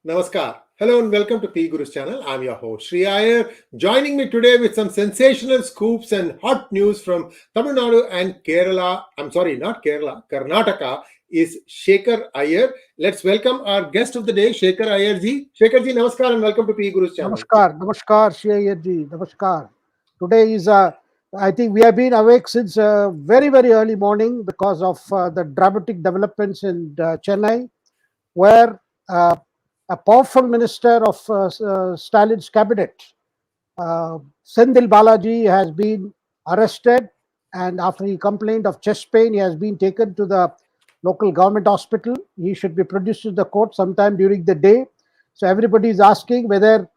Namaskar. Hello and welcome to PGurus channel. I'm your host Shekhar Iyer. Joining me today with some sensational scoops and hot news from Tamil Nadu and Kerala. I'm sorry, not Kerala, Karnataka is Shekhar Iyer. Let's welcome our guest of the day, Shekhar Iyer ji. Shekhar ji, namaskar and welcome to PGurus channel. Namaskar, Shekhar Iyer ji, namaskar. Today is, I think we have been awake since very, very early morning because of the dramatic developments in Chennai, where a powerful minister of Stalin's cabinet, Senthil Balaji, has been arrested, and after he complained of chest pain, he has been taken to the local government hospital. He should be produced to the court sometime during the day. So everybody is asking whether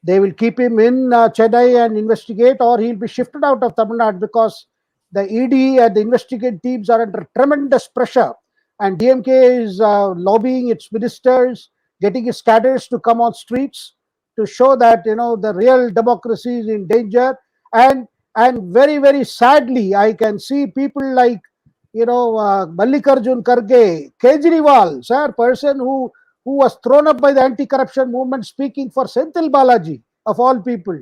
they will keep him in Chennai and investigate, or he'll be shifted out of Tamil Nadu, because the ED and the investigate teams are under tremendous pressure, and DMK is lobbying its ministers, getting its cadres to come on streets to show that the real democracy is in danger. And very, very sadly, I can see people like Mallikarjun Kharge, Kejriwal, sir, person who was thrown up by the anti-corruption movement, speaking for Senthil Balaji, of all people.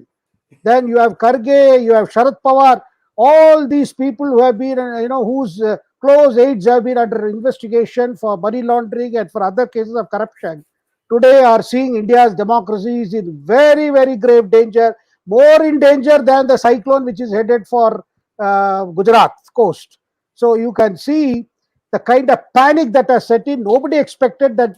Then you have Kharge, you have Sharad Pawar, all these people who have been, whose close aides have been under investigation for money laundering and for other cases of corruption, today are seeing India's democracy is in very, very grave danger, more in danger than the cyclone which is headed for Gujarat coast. So you can see the kind of panic that has set in. Nobody expected that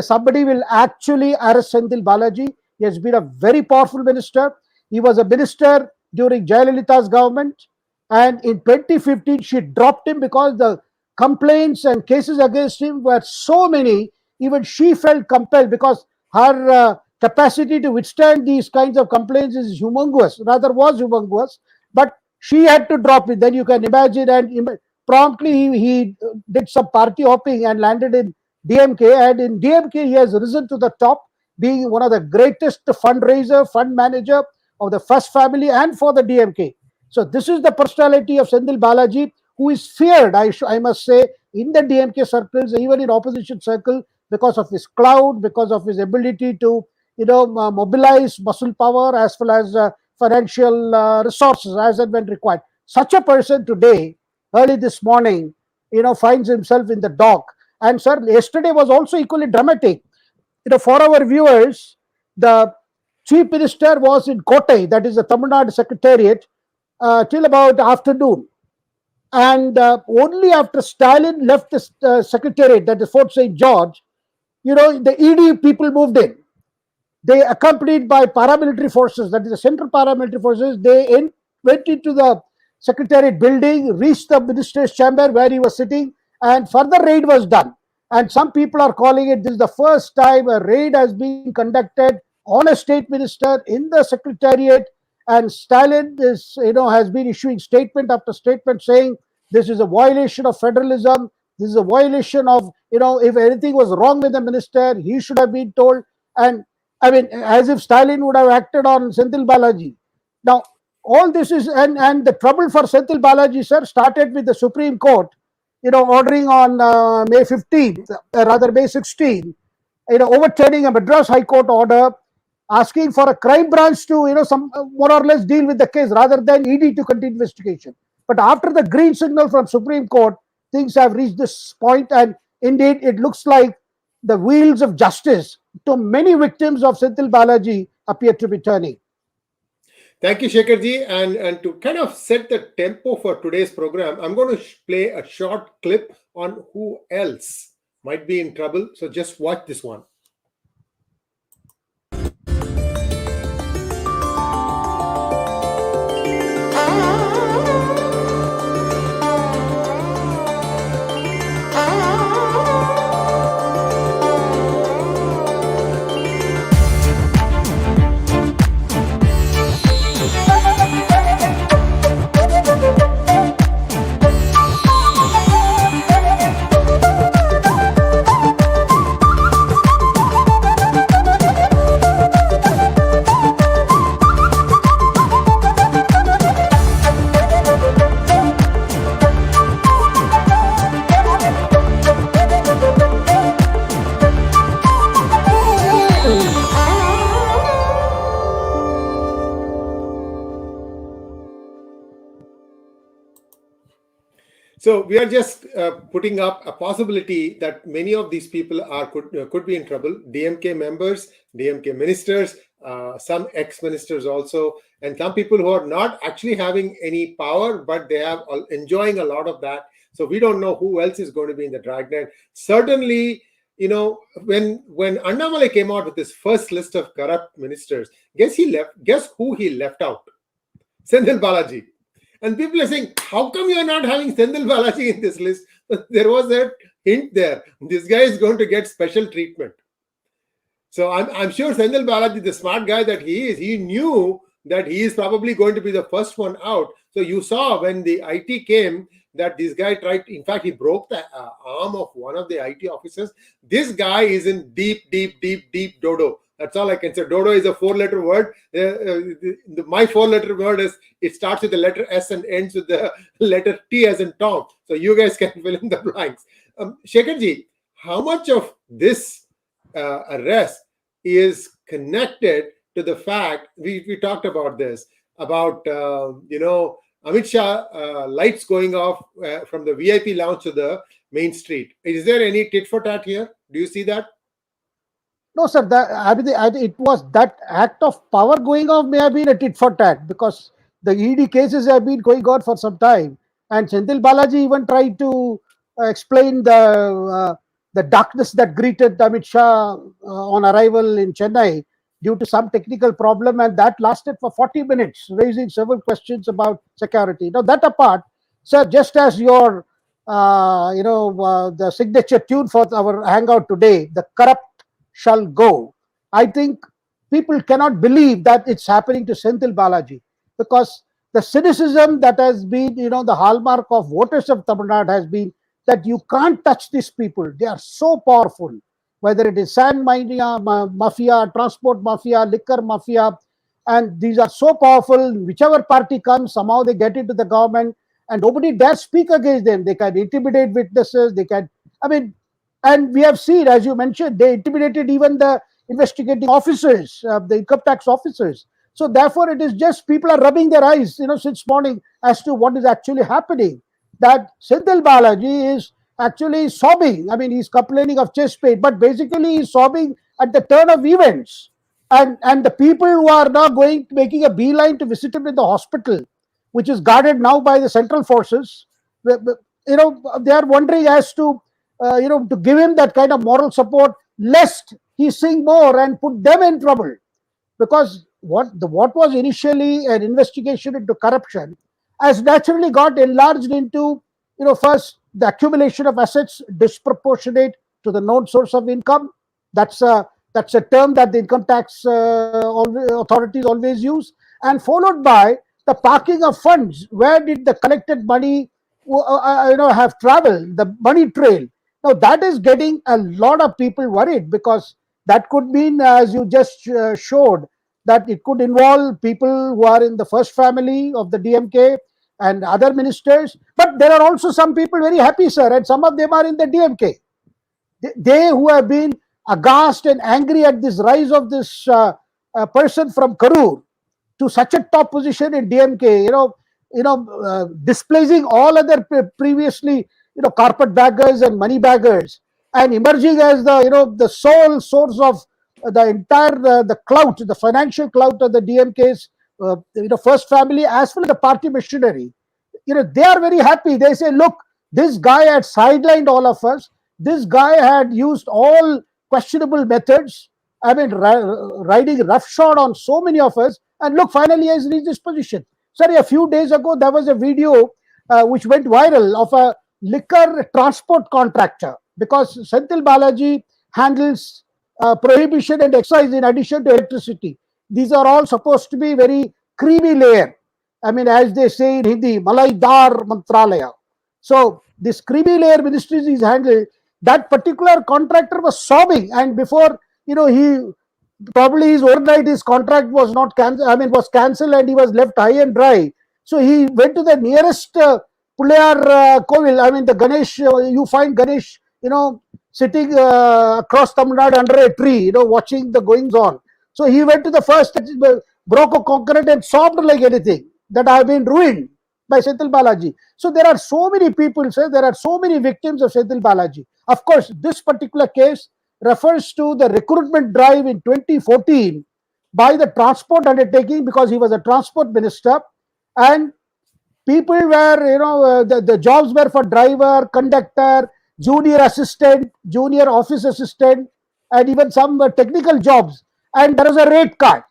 somebody will actually arrest Senthil Balaji. He has been a very powerful minister. He was a minister during Jayalalitha's government, and in 2015 she dropped him because the complaints and cases against him were so many. Even she felt compelled, because her capacity to withstand these kinds of complaints is humongous, rather was humongous, but she had to drop it. Then you can imagine, and promptly he did some party hopping and landed in DMK, and in DMK he has risen to the top, being one of the greatest fund manager of the first family and for the DMK. So this is the personality of Senthil Balaji, who is feared, I must say, in the DMK circles, even in opposition circle, because of his clout, because of his ability to mobilize muscle power as well as financial resources as and when required. Such a person today, early this morning, finds himself in the dock. And sir, yesterday was also equally dramatic. For our viewers, the chief minister was in Kotai, that is the Tamil Nadu secretariat, till about afternoon. And only after Stalin left the secretariat, that is Fort St. George, the ED people moved in. They, accompanied by paramilitary forces, that is the central paramilitary forces, they went into the secretariat building, reached the minister's chamber where he was sitting, and further raid was done. And some people are calling it, this is the first time a raid has been conducted on a state minister in the secretariat, and Stalin has been issuing statement after statement saying this is a violation of federalism, this is a violation of, if anything was wrong with the minister, he should have been told. And I mean, as if Stalin would have acted on Senthil Balaji. Now, all this is, and the trouble for Senthil Balaji, sir, started with the Supreme Court, ordering on May 15th, rather May 16th, overturning a Madras High Court order, asking for a crime branch to, some more or less deal with the case rather than ED to continue investigation. But after the green signal from Supreme Court, things have reached this point, and indeed it looks like the wheels of justice to many victims of Senthil Balaji appear to be turning. Thank you, Shekhar ji. And to kind of set the tempo for today's program, I'm going to play a short clip on who else might be in trouble. So just watch this one. So we are just putting up a possibility that many of these people could be in trouble. DMK members, DMK ministers, some ex-ministers also, and some people who are not actually having any power, but they are enjoying a lot of that. So we don't know who else is going to be in the dragnet. Certainly, when Annamalai came out with his first list of corrupt ministers, guess who he left out? Senthil Balaji. And people are saying, how come you are not having Senthil Balaji in this list? There was a hint there. This guy is going to get special treatment. So I'm sure Senthil Balaji, the smart guy that he is, he knew that he is probably going to be the first one out. So you saw when the IT came that this guy tried, in fact, he broke the arm of one of the IT officers. This guy is in deep dodo. That's all I can say. Dodo is a 4-letter word. My 4-letter word is, it starts with the letter S and ends with the letter T as in Tom. So you guys can fill in the blanks. Shekharji, how much of this arrest is connected to the fact, we talked about this, about, Amit Shah lights going off from the VIP lounge to the main street. Is there any tit for tat here? Do you see that? No, sir. It was that act of power going off may have been a tit for tat, because the ED cases have been going on for some time, and Senthil Balaji even tried to explain the darkness that greeted Amit Shah on arrival in Chennai due to some technical problem, and that lasted for 40 minutes, raising several questions about security. Now, that apart, sir, just as your the signature tune for our hangout today, the corrupt shall go. I think people cannot believe that it's happening to Senthil Balaji, because the cynicism that has been, the hallmark of voters of Tamil Nadu has been that you can't touch these people. They are so powerful, whether it is sand mafia, transport mafia, liquor mafia, and these are so powerful. Whichever party comes, somehow they get into the government, and nobody dares speak against them. They can intimidate witnesses. And we have seen, as you mentioned, they intimidated even the investigating officers, the income tax officers. So therefore, it is just people are rubbing their eyes, since morning as to what is actually happening. That Senthil Balaji is actually sobbing. He's complaining of chest pain, but basically he's sobbing at the turn of events. And the people who are now making a beeline to visit him in the hospital, which is guarded now by the central forces, they are wondering as to, to give him that kind of moral support, lest he sing more and put them in trouble. Because what was initially an investigation into corruption has naturally got enlarged into, first, the accumulation of assets disproportionate to the known source of income. That's a term that the income tax authorities always use, and followed by the parking of funds. Where did the collected money have traveled, the money trail? Now that is getting a lot of people worried, because that could mean, as you just showed, that it could involve people who are in the first family of the DMK and other ministers. But there are also some people very happy, sir, and some of them are in the DMK. They who have been aghast and angry at this rise of this person from Karur to such a top position in DMK, displacing all other previously, carpetbaggers and money baggers, and emerging as the sole source of the entire the clout, the financial clout of the DMK's first family as well as the party machinery. They are very happy. They say, look, this guy had sidelined all of us. This guy had used all questionable methods. Riding roughshod on so many of us, and look, finally he has reached this position. Sorry, a few days ago there was a video which went viral of a liquor transport contractor, because Senthil Balaji handles prohibition and excise in addition to electricity. These are all supposed to be very creamy layer. As they say in Hindi, Malai Dar Mantralaya. So this creamy layer ministries is handled. That particular contractor was sobbing, and before he probably his overnight his contract was not was cancelled, and he was left high and dry. So he went to the nearest Pulayar Kovil. The Ganesh, you find Ganesh, sitting across Tamil Nadu under a tree, watching the goings on. So he went to the first, broke a coconut and sobbed like anything, that I have been ruined by Senthil Balaji. So there are so many people, sir, there are so many victims of Senthil Balaji. Of course, this particular case refers to the recruitment drive in 2014 by the transport undertaking, because he was a transport minister, and people were, the jobs were for driver, conductor, junior assistant, junior office assistant, and even some technical jobs. And there was a rate card.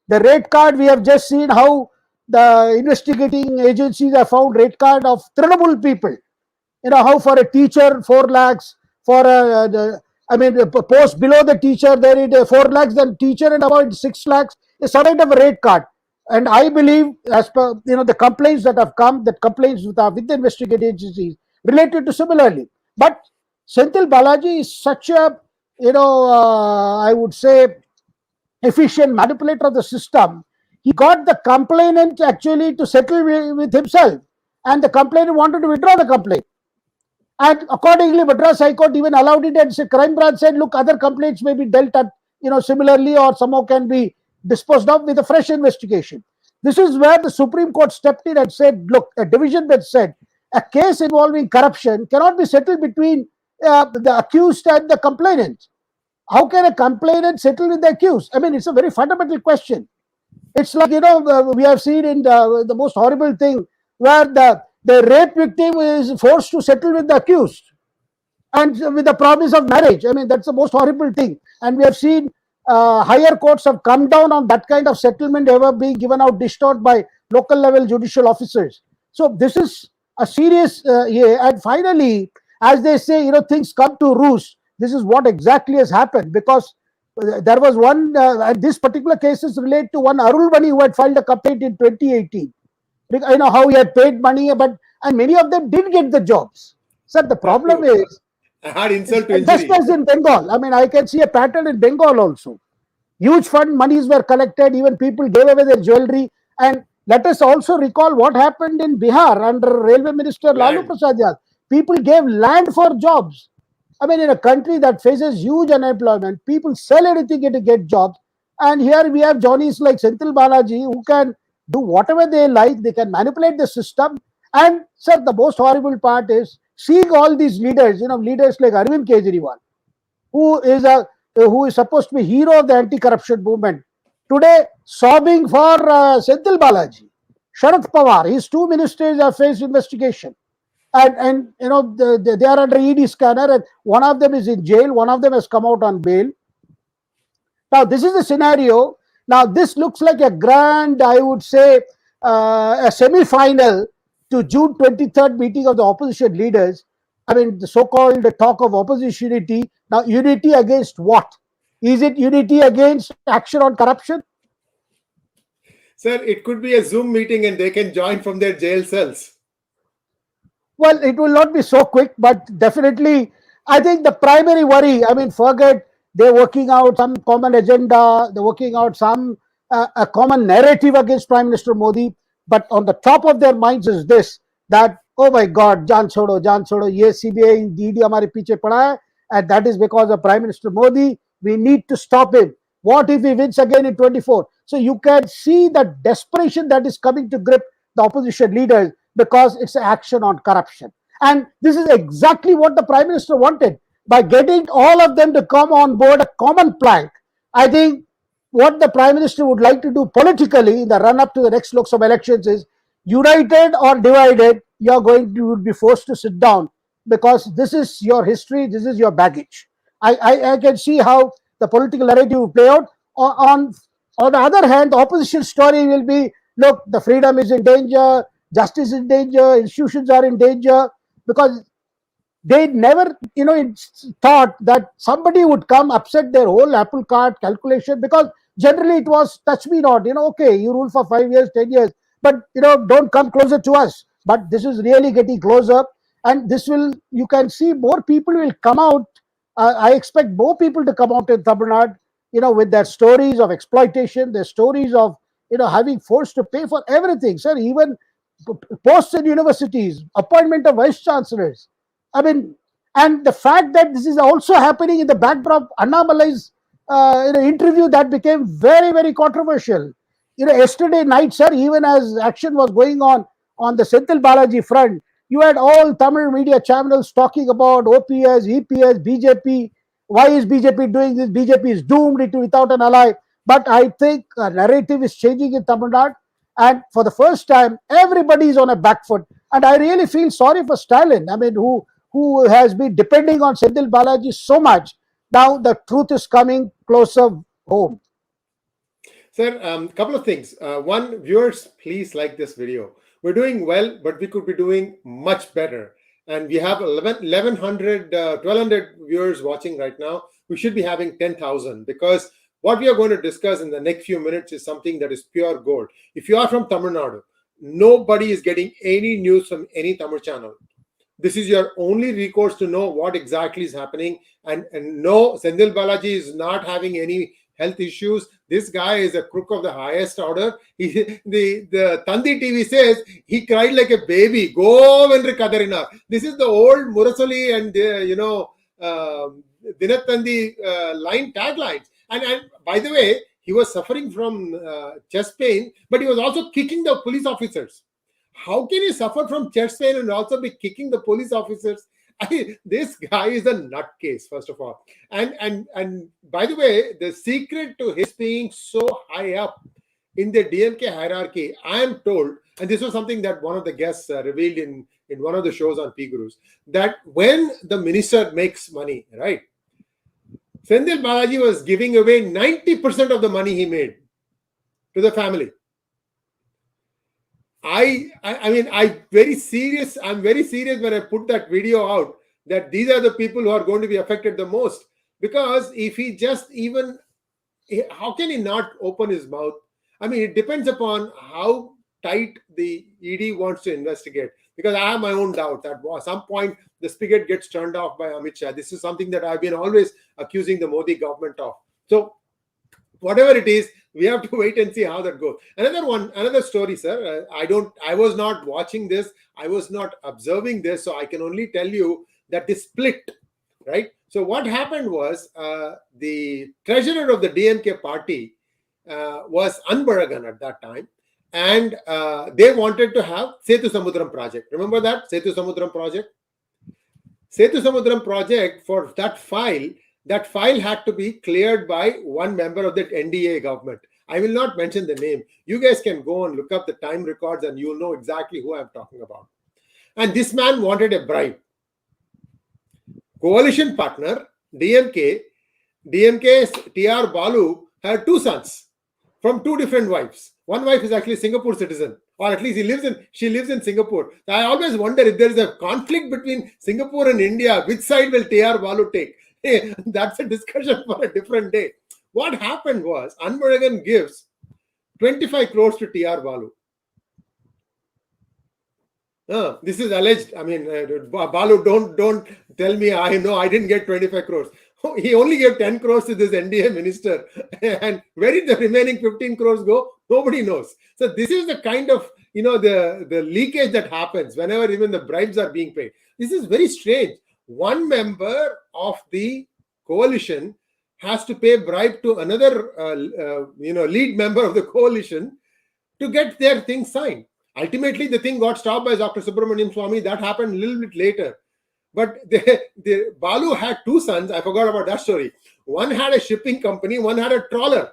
The rate card, we have just seen how the investigating agencies have found rate card of Trinamool people. How for a teacher 4 lakhs, for a post below the teacher there is 4 lakhs, then teacher and about 6 lakhs is some kind of a rate card. And I believe, as per the complaints that have come, that complaints with the investigating agencies related to similarly. But Senthil Balaji is such a I would say efficient manipulator of the system. He got the complainant actually to settle with himself, and the complainant wanted to withdraw the complaint. And accordingly, Madras High Court even allowed it, and crime branch said, look, other complaints may be dealt at, similarly, or somehow can be disposed of with a fresh investigation. This is where the Supreme Court stepped in and said, look, a division bench said, a case involving corruption cannot be settled between the accused and the complainant. How can a complainant settle with the accused? I mean, it's a very fundamental question. It's like, we have seen in the most horrible thing where the rape victim is forced to settle with the accused and with the promise of marriage. I mean, that's the most horrible thing. And we have seen higher courts have come down on that kind of settlement ever being given out, dished out by local level judicial officers. So this is a serious, and finally, as they say, things come to roost. This is what exactly has happened, because there was one, and this particular case is related to one Arulmani who had filed a complaint in 2018. How he had paid money, and many of them did get the jobs. Sir, the problem is, I had insult to just injury. as in Bengal, I mean, I can see a pattern in Bengal also. Huge fund monies were collected, even people gave away their jewelry. And let us also recall what happened in Bihar under Railway Minister Lalu Prasad Yadav. People gave land for jobs. I mean, in a country that faces huge unemployment, people sell anything to get jobs. And here we have Johnnies like Senthil Balaji who can do whatever they like. They can manipulate the system. And, sir, the most horrible part is seeing all these leaders, leaders like Arvind Kejriwal, who is supposed to be hero of the anti-corruption movement, today sobbing for Senthil Balaji. Sharad Pawar, his 2 ministers have faced investigation. And they are under ED scanner, and one of them is in jail, one of them has come out on bail. Now, this is the scenario. Now, this looks like a grand, I would say, a semi-final to June 23rd meeting of the opposition leaders. I mean, the so-called talk of opposition unity. Now, unity against what? Is it unity against action on corruption? Sir, it could be a Zoom meeting and they can join from their jail cells. Well, it will not be so quick, but definitely, I think the primary worry, I mean, forget they're working out some common agenda, they're working out some a common narrative against Prime Minister Modi, but on the top of their minds is this, that, oh my God, jaan chodo, ye CBI, ED hamare piche pada hai, and that is because of Prime Minister Modi. We need to stop him. What if he wins again in 24? So you can see the desperation that is coming to grip the opposition leaders, because it's action on corruption. And this is exactly what the Prime Minister wanted. By getting all of them to come on board a common plank, I think what the Prime Minister would like to do politically in the run-up to the next Lok Sabha elections is, united or divided, you would be forced to sit down, because this is your history, this is your baggage. I can see how the political narrative will play out. On the other hand, the opposition story will be, look, the freedom is in danger, justice is in danger, institutions are in danger, because they never, thought that somebody would come upset their whole apple cart calculation, because generally it was touch me not, okay, you rule for 5 years, 10 years, but, don't come closer to us. But this is really getting closer, and this will, you can see more people will come out. I expect more people to come out in Tamil Nadu, with their stories of exploitation, their stories of, having forced to pay for everything. Sir, even posts in universities, appointment of vice chancellors. I mean, and the fact that this is also happening in the backdrop, Annamalai's interview that became very, very controversial. Yesterday night, sir, even as action was going on on the Senthil Balaji front, you had all Tamil media channels talking about OPS, EPS, BJP. Why is BJP doing this? BJP is doomed without an ally. But I think a narrative is changing in Tamil Nadu. And for the first time, everybody is on a back foot. And I really feel sorry for Stalin. I mean, who has been depending on Senthil Balaji so much. Now the truth is coming closer home. Sir, couple of things. One, viewers, please like this video. We're doing well, but we could be doing much better. And we have 1,200 viewers watching right now. We should be having 10,000, because what we are going to discuss in the next few minutes is something that is pure gold. If you are from Tamil Nadu, nobody is getting any news from any Tamil channel. This is your only recourse to know what exactly is happening. And no, Senthil Balaji is not having any health issues. This guy is a crook of the highest order. The Tandi TV says he cried like a baby. Go Vendri Kadarina. This is the old Murasoli and Dinatandi line taglines. And by the way, he was suffering from chest pain, but he was also kicking the police officers. How can he suffer from chest pain and also be kicking the police officers? This guy is a nutcase, first of all. And by the way, the secret to his being so high up in the DMK hierarchy, I am told, and this was something that one of the guests revealed in one of the shows on PGurus, that when the minister makes money, right, Senthil Balaji was giving away 90% of the money he made to the family. I'm very serious when I put that video out, that these are the people who are going to be affected the most. Because if he just even, how can he not open his mouth? I mean, it depends upon how tight the ED wants to investigate. Because I have my own doubt that at some point the spigot gets turned off by Amit Shah. This is something that I've been always accusing the Modi government of. So whatever it is, we have to wait and see how that goes. Another story, sir. I was not watching this. I was not observing this. So I can only tell you that this split, right? So what happened was the treasurer of the DMK party was Anbaragan at that time. And they wanted to have Sethu Samudram project. Remember that? Sethu Samudram project? Sethu Samudram project, for that file had to be cleared by one member of the NDA government. I will not mention the name. You guys can go and look up the time records and you'll know exactly who I'm talking about. And this man wanted a bribe. Coalition partner, DMK's T.R. Balu had two sons from two different wives. One wife is actually a Singapore citizen, or at least she lives in Singapore. I always wonder if there is a conflict between Singapore and India, which side will T.R. Balu take? Hey, that's a discussion for a different day. What happened was, Anbaragan gives 25 crores to T.R. Balu. This is alleged. I mean, Balu, don't tell me I know I didn't get 25 crores. He only gave 10 crores to this NDA minister. And where did the remaining 15 crores go? Nobody knows. So this is the kind of, the leakage that happens whenever even the bribes are being paid. This is very strange. One member of the coalition has to pay bribe to another, lead member of the coalition to get their thing signed. Ultimately, the thing got stopped by Dr. Subramaniam Swamy. That happened a little bit later. But the Balu had two sons. I forgot about that story. One had a shipping company. One had a trawler.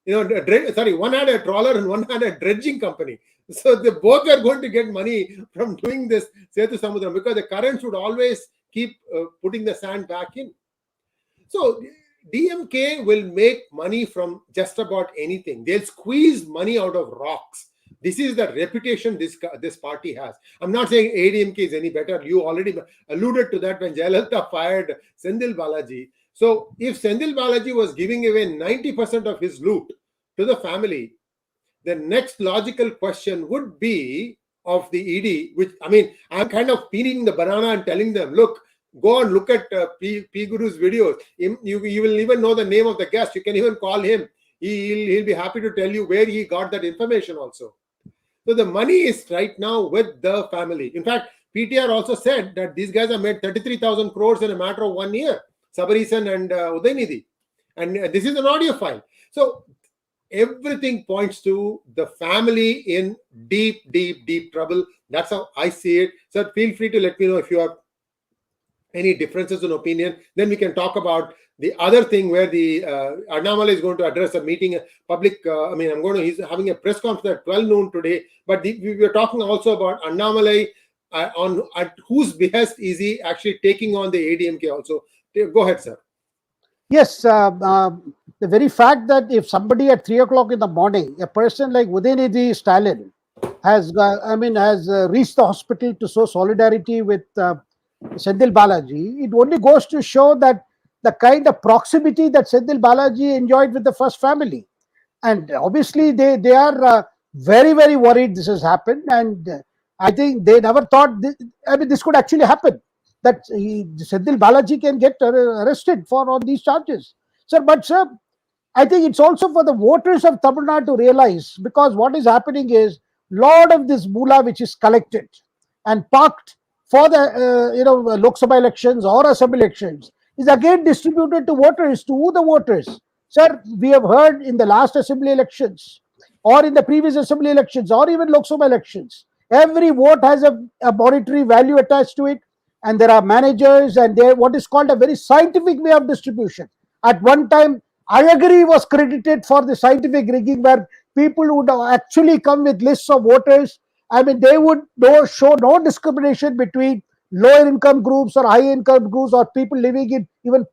One had a trawler and one had a dredging company. So they both are going to get money from doing this Sethu Samudram, because the currents would always keep putting the sand back in. So DMK will make money from just about anything. They'll squeeze money out of rocks. This is the reputation this party has. I'm not saying ADMK is any better. You already alluded to that when Jayalalitha fired Senthil Balaji. So if Senthil Balaji was giving away 90% of his loot to the family, the next logical question would be of the ED, which, I mean, I'm kind of peeling the banana and telling them, look, go and look at PGurus videos. You will even know the name of the guest. You can even call him. He'll be happy to tell you where he got that information also. So the money is right now with the family. In fact, PTR also said that these guys have made 33,000 crores in a matter of 1 year. Sabarisan and Udaynidhi. And this is an audio file. So everything points to the family in deep, deep, deep trouble. That's how I see it. So feel free to let me know if you have any differences in opinion. Then we can talk about the other thing where the Annamalai is going to address a meeting, public. He's having a press conference at 12 noon today. But we were talking also about Annamalai on at whose behest is he actually taking on the ADMK also. Go ahead, sir. Yes, the very fact that if somebody at 3 o'clock in the morning, a person like Udaynidhi Stalin has reached the hospital to show solidarity with Senthil Balaji, it only goes to show that the kind of proximity that Senthil Balaji enjoyed with the first family. And obviously they are very, very worried this has happened, and I think they never thought this could actually happen, that Senthil Balaji can get arrested for all these charges, sir. But sir, I think it's also for the voters of Tamil Nadu to realize, because what is happening is lot of this moolah which is collected and parked for the Lok Sabha elections or Assembly elections is again distributed to voters. To who? The voters. Sir, we have heard in the last Assembly elections or in the previous Assembly elections or even Lok Sabha elections, every vote has a monetary value attached to it, and there are managers, and there what is called a very scientific way of distribution. At one time, I agree, was credited for the scientific rigging, where people would actually come with lists of voters. I mean, they would show no discrimination between lower income groups or high income groups or people living in even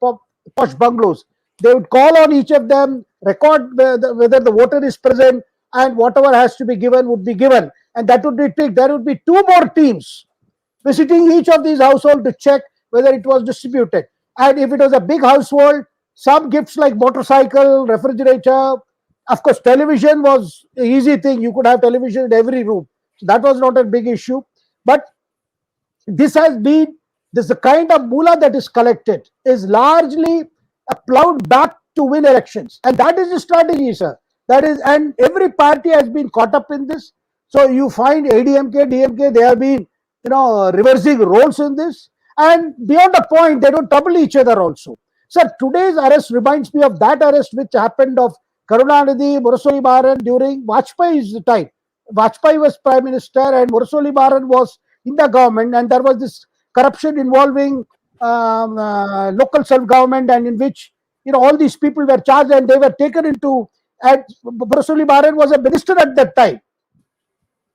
posh bungalows. They would call on each of them, record whether the voter is present, and whatever has to be given would be given. And that would be picked. There would be two more teams visiting each of these households to check whether it was distributed. And if it was a big household, some gifts like motorcycle, refrigerator, of course, television was an easy thing. You could have television in every room. So that was not a big issue. But this the kind of moolah that is collected is largely plowed back to win elections. And that is the strategy, sir. That is, and every party has been caught up in this. So you find ADMK, DMK, they have been, reversing roles in this. And beyond a point, they don't trouble each other also. Sir, today's arrest reminds me of that arrest which happened of Karunanidhi, Murasoli Maran during Vajpayee's time. Vajpayee was Prime Minister and Murasoli Maran was in the government, and there was this corruption involving local self-government, and in which all these people were charged and they were taken into. And Murasoli Maran was a minister at that time,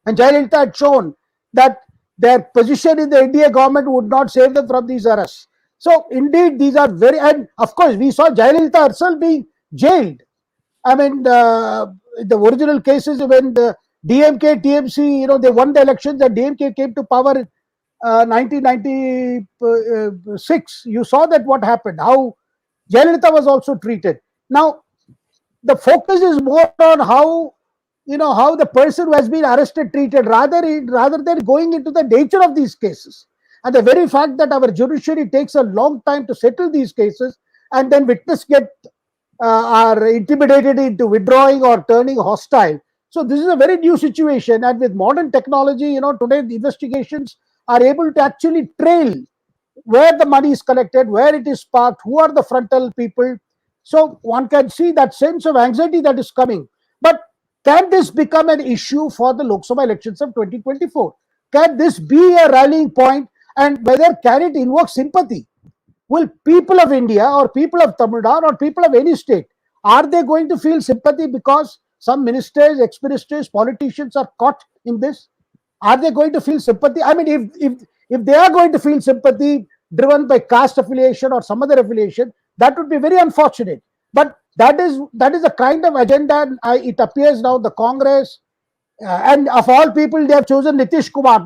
and Jayalalitha had shown that their position in the NDA government would not save them from these arrests. So indeed, these are very, and of course, we saw Jayalalitha herself being jailed. I mean, the original cases when the DMK, TMC, they won the elections and DMK came to power in 1996. You saw that what happened, how Jayalalitha was also treated. Now, the focus is more on how the person who has been arrested treated, rather than going into the nature of these cases. And the very fact that our judiciary takes a long time to settle these cases, and then witnesses are intimidated into withdrawing or turning hostile. So this is a very new situation, and with modern technology, today the investigations are able to actually trail where the money is collected, where it is parked, who are the frontal people. So one can see that sense of anxiety that is coming. But can this become an issue for the Lok Sabha elections of 2024? Can this be a rallying point, and whether can it invoke sympathy? Will people of India or people of Tamil Nadu or people of any state, are they going to feel sympathy because some ministers, ex-ministers, politicians are caught in this? Are they going to feel sympathy? I mean, if they are going to feel sympathy driven by caste affiliation or some other affiliation, that would be very unfortunate. But that is the kind of agenda it appears now the Congress, and of all people, they have chosen Nitish Kumar,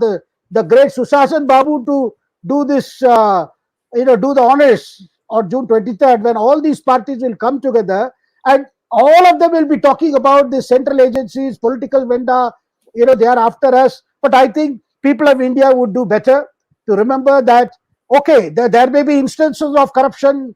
the great Sushashan Babu, to do this, do the honors on June 23rd, when all these parties will come together and all of them will be talking about the central agencies, political vendor, they are after us. But I think people of India would do better to remember that, okay, there may be instances of corruption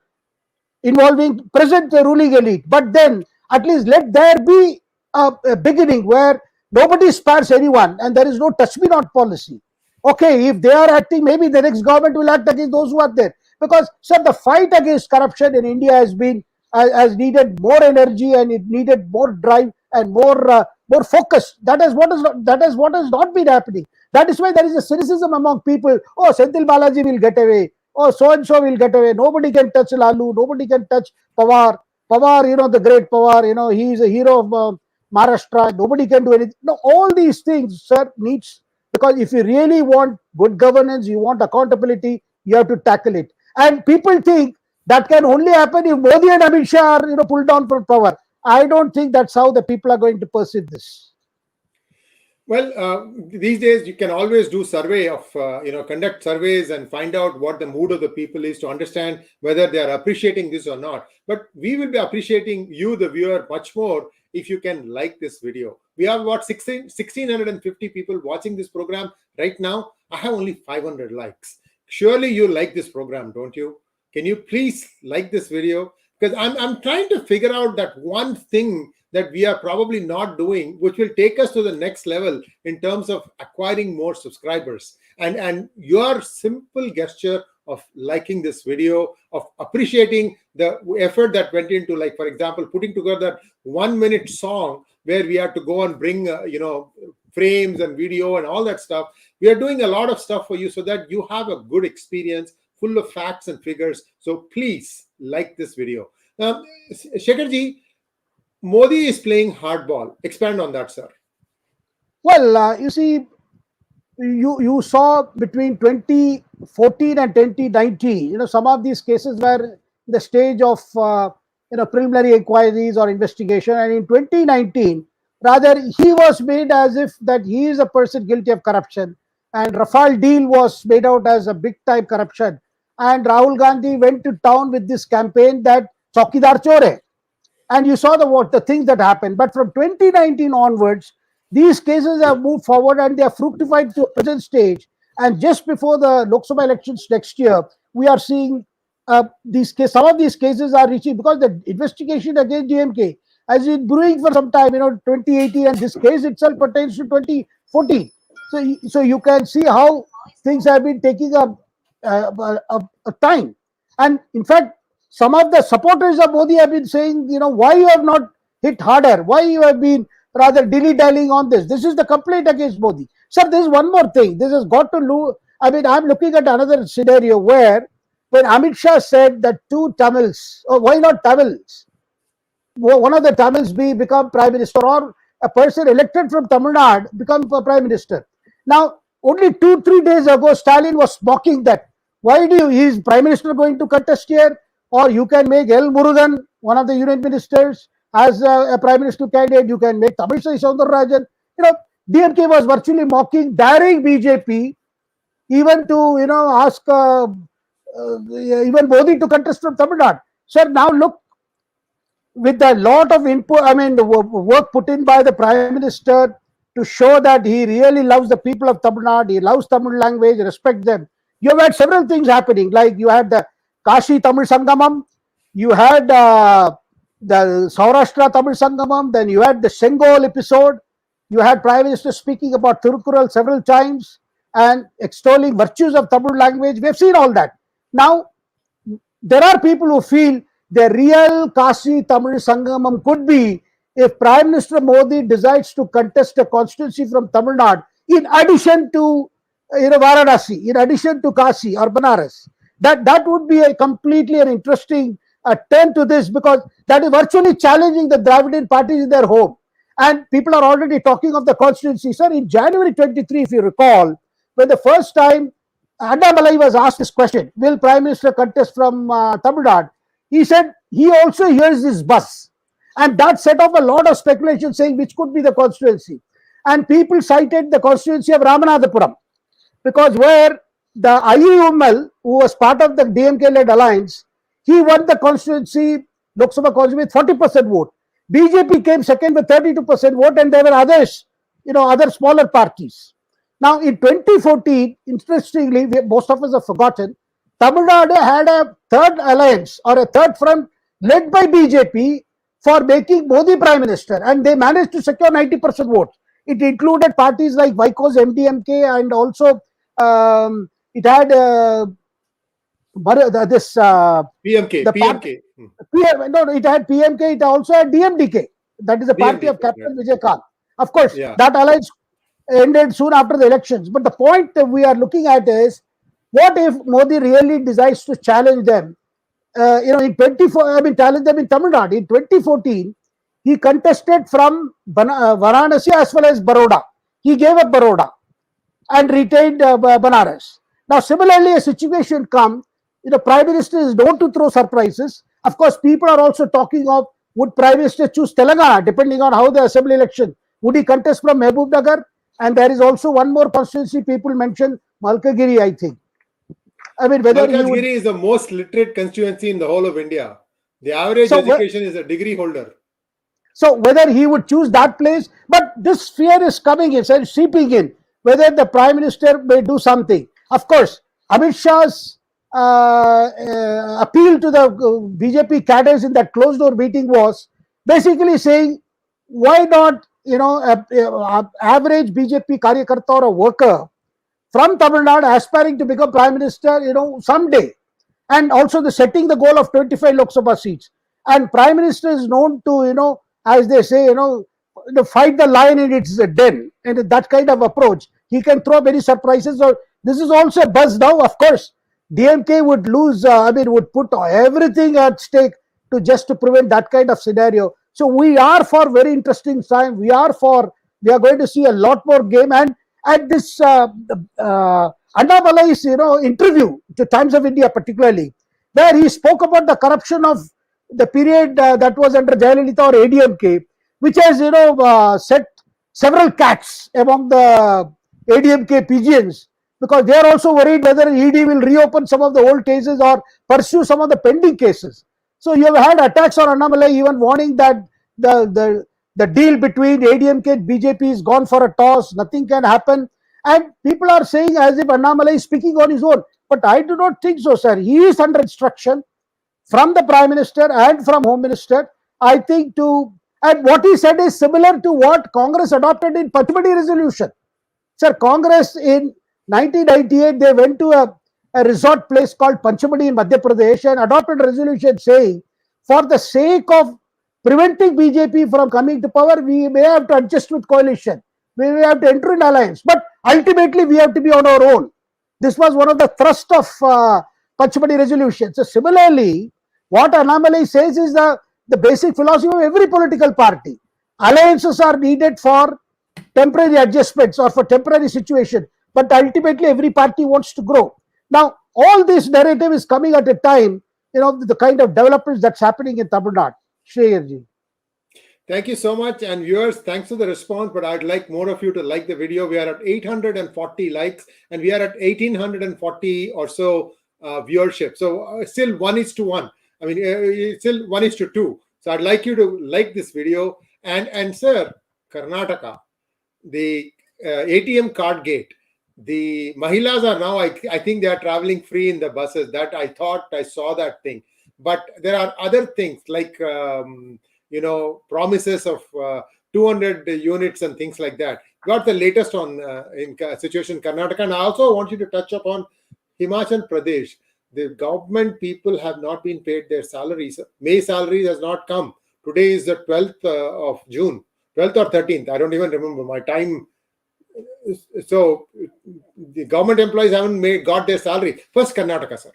involving present ruling elite, but then at least let there be a beginning where nobody spares anyone and there is no touch me not policy. Okay, if they are acting, maybe the next government will act against those who are there. Because, sir, the fight against corruption in India has been has needed more energy, and it needed more drive and more focus. That is what has not been happening. That is why there is a cynicism among people. Oh, Senthil Balaji will get away. Oh, so and so will get away. Nobody can touch Lalu. Nobody can touch Pawar. Pawar, the great Pawar, he is a hero of Maharashtra. Nobody can do anything. No, all these things, sir, needs, because if you really want good governance, you want accountability, you have to tackle it. And people think that can only happen if Modi and Amit Shah are, pulled down from power. I don't think that's how the people are going to perceive this. Well, these days you can always do survey of, conduct surveys and find out what the mood of the people is to understand whether they are appreciating this or not. But we will be appreciating you, the viewer, much more if you can like this video. We have about 1,650 people watching this program right now. I have only 500 likes. Surely you like this program, don't you? Can you please like this video? Because I'm trying to figure out that one thing that we are probably not doing, which will take us to the next level in terms of acquiring more subscribers. And your simple gesture of liking this video, of appreciating the effort that went into, like, for example, putting together 1 minute song where we had to go and bring, frames and video and all that stuff. We are doing a lot of stuff for you so that you have a good experience full of facts and figures. So please like this video. Shekharji, Modi is playing hardball. Expand on that, sir. Well, you see, you saw between 2014 and 2019, some of these cases were in the stage of preliminary inquiries or investigation, and in 2019, rather, he was made as if that he is a person guilty of corruption, and Rafale deal was made out as a big time corruption, and Rahul Gandhi went to town with this campaign that Chaukidar Chore hai. And you saw the things that happened. But from 2019 onwards, these cases have moved forward and they have fructified to a present stage. And just before the Lok Sabha elections next year, we are seeing some of these cases are reaching, because the investigation against DMK has been brewing for some time, 2018, and this case itself pertains to 2014. So you can see how things have been taking a time. And in fact, some of the supporters of Modi have been saying, why you have not hit harder? Why you have been rather dilly-dallying on this? This is the complaint against Modi. Sir, there is one more thing. This has got to do, I'm looking at another scenario where when Amit Shah said that two Tamils, or why not Tamils? One of the Tamils become Prime Minister, or a person elected from Tamil Nadu become Prime Minister. Now, only 2-3 days ago, Stalin was mocking that. Why is Prime Minister going to contest here? Or you can make L. Murugan, one of the union ministers, as a prime minister candidate. You can make Tamilisai Soundararajan. DMK was virtually mocking, daring BJP even to, ask even Modi to contest from Tamil Nadu. Sir, now look, with a lot of input, the work put in by the Prime Minister to show that he really loves the people of Tamil Nadu, he loves Tamil language, respects them. You have had several things happening, like you had the Kashi Tamil Sangamam, you had the Saurashtra Tamil Sangamam, then you had the Sengol episode, you had Prime Minister speaking about Thirukkural several times and extolling virtues of Tamil language. We have seen all that. Now, there are people who feel the real Kashi Tamil Sangamam could be if Prime Minister Modi decides to contest a constituency from Tamil Nadu in addition to Varanasi, in addition to Kashi or Banaras. That would be a completely an interesting turn to this, because that is virtually challenging the Dravidian parties in their home. And people are already talking of the constituency. Sir, in January 23, if you recall, when the first time Annamalai was asked this question, will Prime Minister contest from Tamil Nadu? He said he also hears this buzz. And that set off a lot of speculation saying which could be the constituency. And people cited the constituency of Ramanathapuram, because where the IUML, who was part of the DMK-led alliance, he won the constituency, Lok Sabha constituency, with 40% vote. BJP came second with 32% vote, and there were others, other smaller parties. Now, in 2014, interestingly, most of us have forgotten, Tamil Nadu had a third alliance or a third front led by BJP for making Modi Prime Minister, and they managed to secure 90% votes. It included parties like Vaiko's MDMK, and also it had but this PMK, the party, PMK, no, it had PMK, it also had DMDK. That is the party of DMDK, right. Captain Vijay. Of course, Yeah. that alliance ended soon after the elections. But the point that we are looking at is, what if Modi really decides to challenge them? In 24, I mean, challenge them in Tamil Nadu. In 2014, he contested from Varanasi as well as Baroda. He gave up Baroda and retained Banaras. Now, similarly, a situation come, Prime Minister is known to throw surprises. Of course, people are also talking of, would Prime Minister choose Telangana, depending on how the assembly election. Would he contest from Mehboob? And there is also one more constituency people mentioned, Malkagiri, I think. I mean, whether Malkajgiri is the most literate constituency in the whole of India. The average education is a degree holder. So whether he would choose that place, but this fear is coming in, seeping in, whether the Prime Minister may do something. Of course, Amit Shah's appeal to the BJP cadres in that closed door meeting was basically saying, why not, average BJP karyakarta or a worker from Tamil Nadu aspiring to become Prime Minister, someday. And also the setting the goal of 25 Lok Sabha seats. And Prime Minister is known to, as they say, fight the lion in its den. And that kind of approach, he can throw many surprises. Or this is also a buzz now. Of course, DMK would lose, would put everything at stake to prevent that kind of scenario. So we are for very interesting time. We are going to see a lot more game. And at this Annamalai's interview to Times of India particularly, where he spoke about the corruption of the period that was under Jayalalitha or ADMK, which has set several cats among the ADMK pigeons, because they are also worried whether ED will reopen some of the old cases or pursue some of the pending cases. So you have had attacks on Annamalai, even warning that the deal between ADMK and BJP is gone for a toss, nothing can happen. And people are saying as if Annamalai is speaking on his own. But I do not think so, sir. He is under instruction from the Prime Minister and from Home Minister, I think, and what he said is similar to what Congress adopted in Pachmadi resolution. Sir, Congress in 1998, they went to a resort place called Panchamadi in Madhya Pradesh and adopted a resolution saying, for the sake of preventing BJP from coming to power, we may have to adjust with coalition. We may have to enter in alliance. But ultimately, we have to be on our own. This was one of the thrust of Panchamadi resolution. So similarly, what Annamalai says is the basic philosophy of every political party. Alliances are needed for temporary adjustments or for temporary situation. But ultimately, every party wants to grow. Now, all this narrative is coming at a time, the kind of developments that's happening in Tamil Nadu. Shekhar. Thank you so much. And viewers, thanks for the response, but I'd like more of you to like the video. We are at 840 likes and we are at 1840 or so viewership. So still 1:1. I mean, it's still 1:2. So I'd like you to like this video. And sir, Karnataka, the ATM card gate, the Mahilas are now, I think they are traveling free in the buses. That I thought I saw that thing. But there are other things like, promises of 200 units and things like that. Got the latest on in situation in Karnataka. And I also want you to touch upon Himachal Pradesh. The government people have not been paid their salaries. May salaries has not come. Today is the 12th of June, 12th or 13th. I don't even remember my time. So the government employees haven't got their salary. First, Karnataka, sir.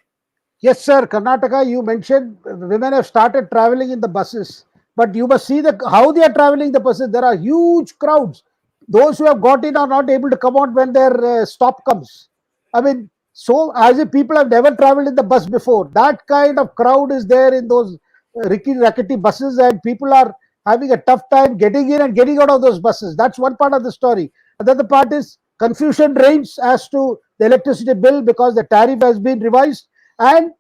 Yes, sir. Karnataka, you mentioned women have started traveling in the buses. But you must see how they are traveling the buses. There are huge crowds. Those who have got in are not able to come out when their stop comes. I mean, so as if people have never traveled in the bus before. That kind of crowd is there in those rickety buses, and people are having a tough time getting in and getting out of those buses. That's one part of the story. Another part is confusion reigns as to the electricity bill because the tariff has been revised. And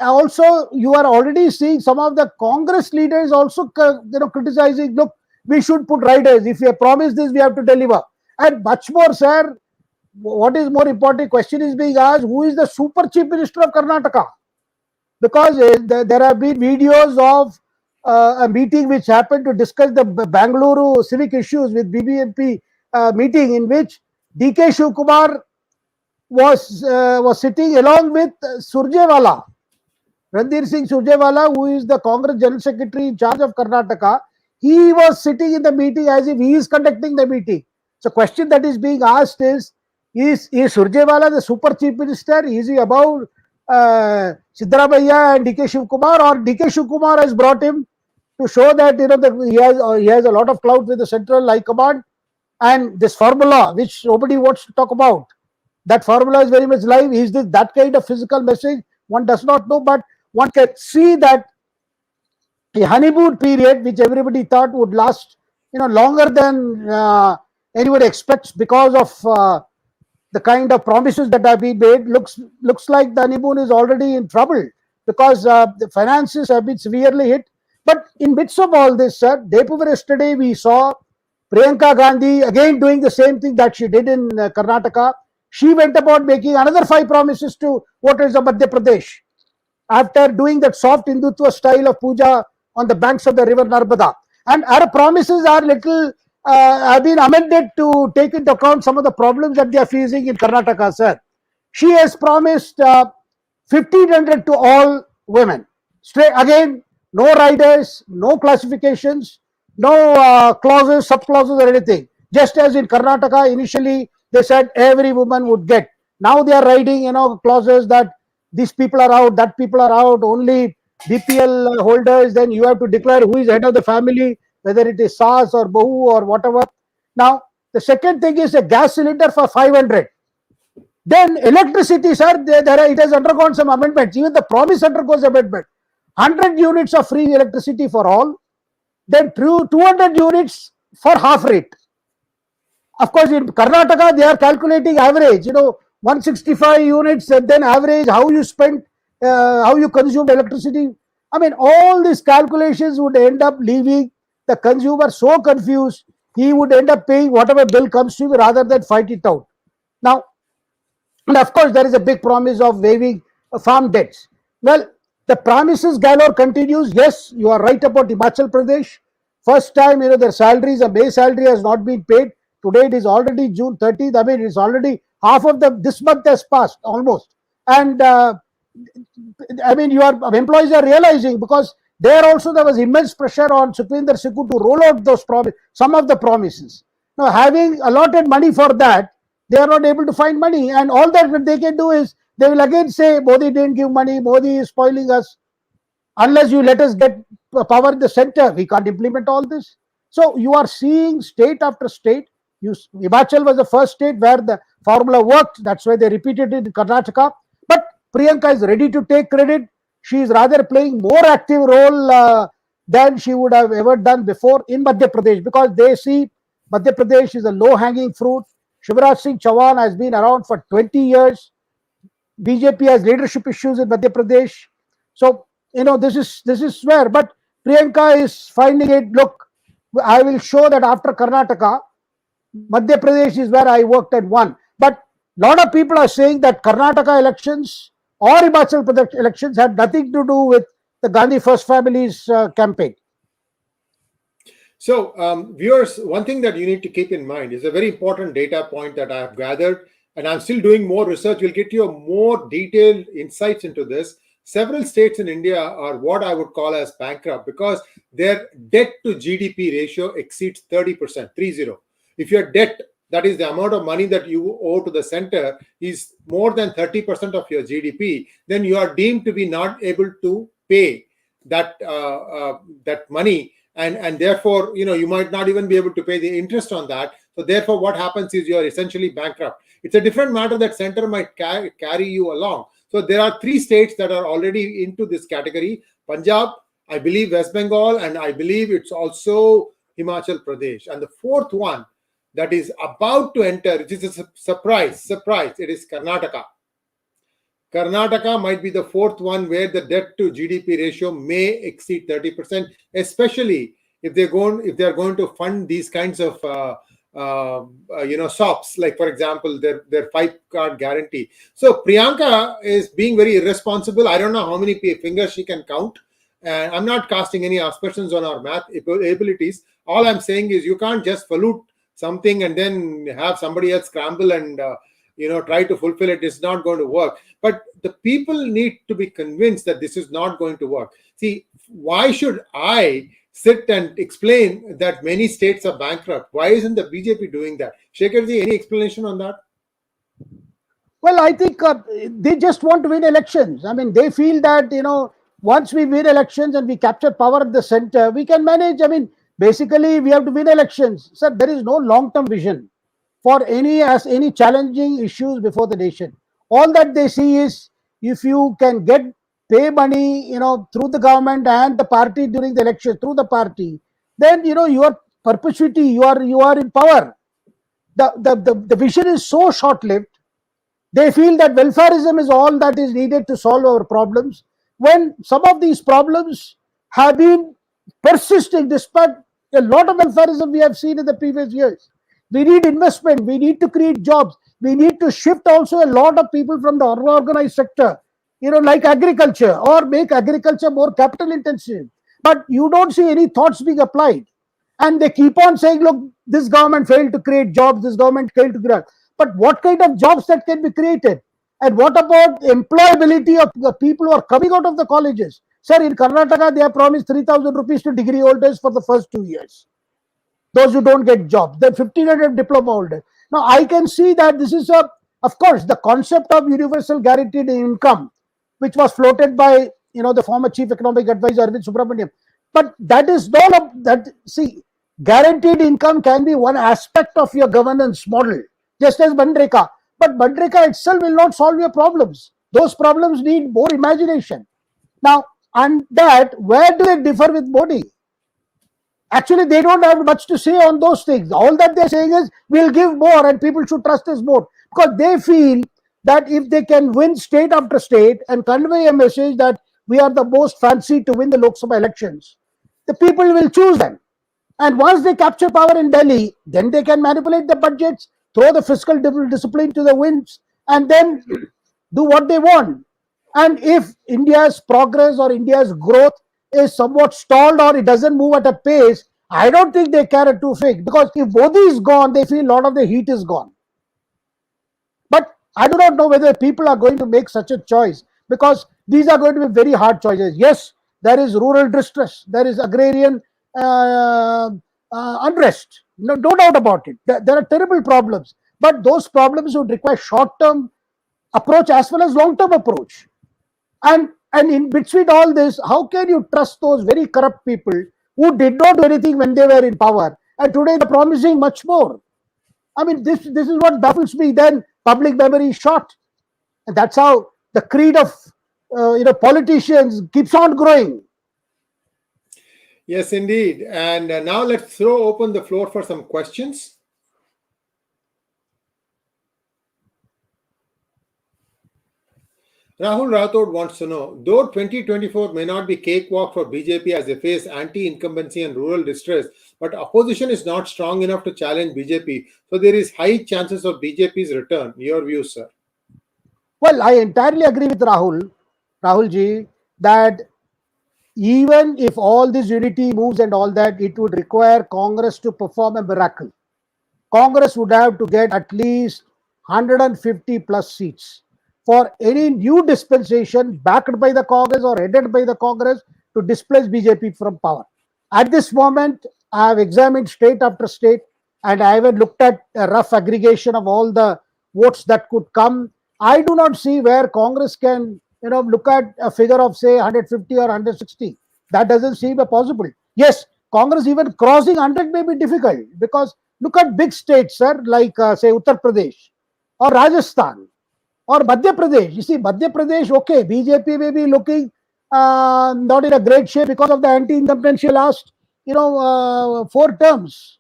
also, you are already seeing some of the Congress leaders also criticizing, look, we should put riders. If we have promised this, we have to deliver. And much more, sir, what is more important question is being asked, who is the super chief minister of Karnataka? Because there have been videos of a meeting which happened to discuss the Bangalore civic issues with BBMP meeting, in which DK Shivkumar was sitting along with Surjewala, Randir Singh Surjewala, who is the Congress General Secretary in charge of Karnataka. He was sitting in the meeting as if he is conducting the meeting. So, question that is being asked is Surjewala the super chief minister? Is he above Siddaramaiah and DK Shivkumar, or DK Shivkumar has brought him to show that he has a lot of clout with the central high command, and this formula which nobody wants to talk about, that formula is very much live. Is this that kind of physical message? One does not know, but one can see that a honeymoon period, which everybody thought would last, longer than anybody expects because of the kind of promises that have been made, looks like the honeymoon is already in trouble because the finances have been severely hit. But in midst of all this, sir, day before yesterday, we saw Priyanka Gandhi again doing the same thing that she did in Karnataka. She went about making another 5 promises to voters of Madhya Pradesh after doing that soft Hindutva style of puja on the banks of the river Narmada. And her promises are little have been amended to take into account some of the problems that they are facing in Karnataka, sir. She has promised 1,500 to all women. Straight again, no riders, no classifications, no clauses, sub-clauses or anything. Just as in Karnataka, initially they said every woman would get. Now they are writing, clauses that these people are out, that people are out, only BPL holders, then you have to declare who is head of the family, whether it is Saas or Bahu or whatever. Now, the second thing is a gas cylinder for 500. Then electricity, sir, it has undergone some amendments. Even the promise undergoes amendment. 100 units of free electricity for all. Then 200 units for half rate. Of course, in Karnataka, they are calculating average, 165 units, and then average, how you spend, how you consume electricity. I mean, all these calculations would end up leaving the consumer so confused, he would end up paying whatever bill comes to him rather than fight it out. Now, and of course, there is a big promise of waiving farm debts. Well, the promises galore continues. Yes, you are right about Himachal Pradesh. First time, their salaries, a May salary has not been paid. Today it is already June 30th. I mean, it's already half of this month has passed almost. And I mean, your employees are realizing, because there was immense pressure on Sukhvinder Sikhu to roll out some of the promises. Now, having allotted money for that, they are not able to find money. And all that what they can do is, they will again say, Modi didn't give money, Modi is spoiling us. Unless you let us get power in the center, we can't implement all this. So you are seeing state after state. Himachal was the first state where the formula worked. That's why they repeated it in Karnataka. But Priyanka is ready to take credit. She is rather playing more active role than she would have ever done before in Madhya Pradesh, because they see Madhya Pradesh is a low-hanging fruit. Shivraj Singh Chauhan has been around for 20 years. BJP has leadership issues in Madhya Pradesh. So, this is where. But Priyanka is finding it, look, I will show that after Karnataka, Madhya Pradesh is where I worked and won. But a lot of people are saying that Karnataka elections or Himachal Pradesh elections had nothing to do with the Gandhi First Family's campaign. So, viewers, one thing that you need to keep in mind is a very important data point that I have gathered, and I'm still doing more research. We'll get you more detailed insights into this. Several states in India are what I would call as bankrupt because their debt to GDP ratio exceeds 30%, 30. If your debt, that is the amount of money that you owe to the center, is more than 30% of your GDP, then you are deemed to be not able to pay that money. And therefore, you might not even be able to pay the interest on that. So therefore, what happens is you are essentially bankrupt. It's a different matter that center might carry you along. So there are 3 states that are already into this category: Punjab, I believe West Bengal, and I believe it's also Himachal Pradesh. And the 4th one that is about to enter, which is a surprise, it is Karnataka. Karnataka might be the 4th one where the debt to GDP ratio may exceed 30%, especially if they are going to fund these kinds of SOPs, like for example their 5-card guarantee. So Priyanka is being very irresponsible. I don't know how many fingers she can count, and I'm not casting any aspersions on our math abilities. All I'm saying is you can't just pollute something and then have somebody else scramble and try to fulfill it, it's not going to work. But the people need to be convinced that this is not going to work. See, why should I sit and explain that many states are bankrupt? Why isn't the BJP doing that? Shekharji, any explanation on that? Well, I think they just want to win elections. I mean, they feel that, once we win elections and we capture power at the center, we can manage. I mean, basically, we have to win elections. Sir, there is no long-term vision for any challenging issues before the nation. All that they see is, if you can pay money, through the government and the party during the election, through the party, then, your perpetuity, you are in power. The vision is so short-lived. They feel that welfarism is all that is needed to solve our problems, when some of these problems have been persisting despite a lot of welfarism we have seen in the previous years. We need investment, we need to create jobs, we need to shift also a lot of people from the unorganized sector, like agriculture, or make agriculture more capital intensive. But you don't see any thoughts being applied. And they keep on saying, look, this government failed to create jobs, this government failed to create. But what kind of jobs that can be created? And what about employability of the people who are coming out of the colleges? Sir, in Karnataka, they have promised 3,000 rupees to degree holders for the first 2 years. Those who don't get jobs, then 1,500 diploma holders. Now, I can see that this is of course, the concept of universal guaranteed income, which was floated by, the former chief economic advisor, Arvind Subramaniam. But that is not that. See, guaranteed income can be one aspect of your governance model, just as Mandreka. But Mandreka itself will not solve your problems. Those problems need more imagination. Now, and that, where do they differ with Modi? Actually, they don't have much to say on those things. All that they're saying is, we'll give more and people should trust us more. Because they feel that if they can win state after state and convey a message that we are the most fancy to win the Lok Sabha elections, the people will choose them. And once they capture power in Delhi, then they can manipulate the budgets, throw the fiscal discipline to the winds, and then do what they want. And if India's progress or India's growth is somewhat stalled, or it doesn't move at a pace, I don't think they care a two fig. Because if Modi is gone, they feel a lot of the heat is gone. But I do not know whether people are going to make such a choice, because these are going to be very hard choices. Yes, there is rural distress, there is agrarian unrest, no doubt about it. There are terrible problems, but those problems would require short-term approach as well as long-term approach. And in between all this, how can you trust those very corrupt people who did not do anything when they were in power, and today they're promising much more? I mean, this is what baffles me. Then public memory is short, and that's how the creed of politicians keeps on growing. Yes, indeed. And now let's throw open the floor for some questions. Rahul Rathod wants to know, though 2024 may not be cakewalk for BJP as they face anti-incumbency and rural distress, but opposition is not strong enough to challenge BJP. So there is high chances of BJP's return. Your view, sir? Well, I entirely agree with Rahulji, that even if all this unity moves and all that, it would require Congress to perform a miracle. Congress would have to get at least 150 plus seats for any new dispensation backed by the Congress or headed by the Congress to displace BJP from power. At this moment, I have examined state after state, and I have looked at a rough aggregation of all the votes that could come. I do not see where Congress can look at a figure of, say, 150 or 160. That doesn't seem possible. Yes, Congress even crossing 100 may be difficult, because look at big states, sir, like say Uttar Pradesh or Rajasthan or Madhya Pradesh. You see, Madhya Pradesh, okay, BJP may be looking not in a great shape because of the anti-incumbency last 4 terms.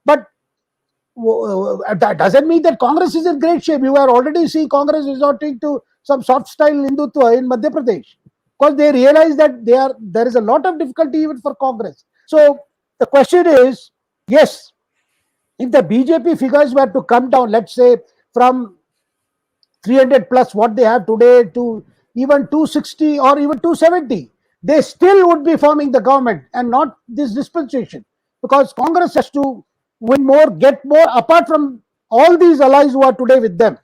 But that doesn't mean that Congress is in great shape. You are already seeing Congress resorting to some soft style Hindutva in Madhya Pradesh, because they realize that there is a lot of difficulty even for Congress. So the question is, yes, if the BJP figures were to come down, let's say from 300 plus what they have today to even 260 or even 270, they still would be forming the government and not this dispensation, because Congress has to win more, get more, apart from all these allies who are today with them.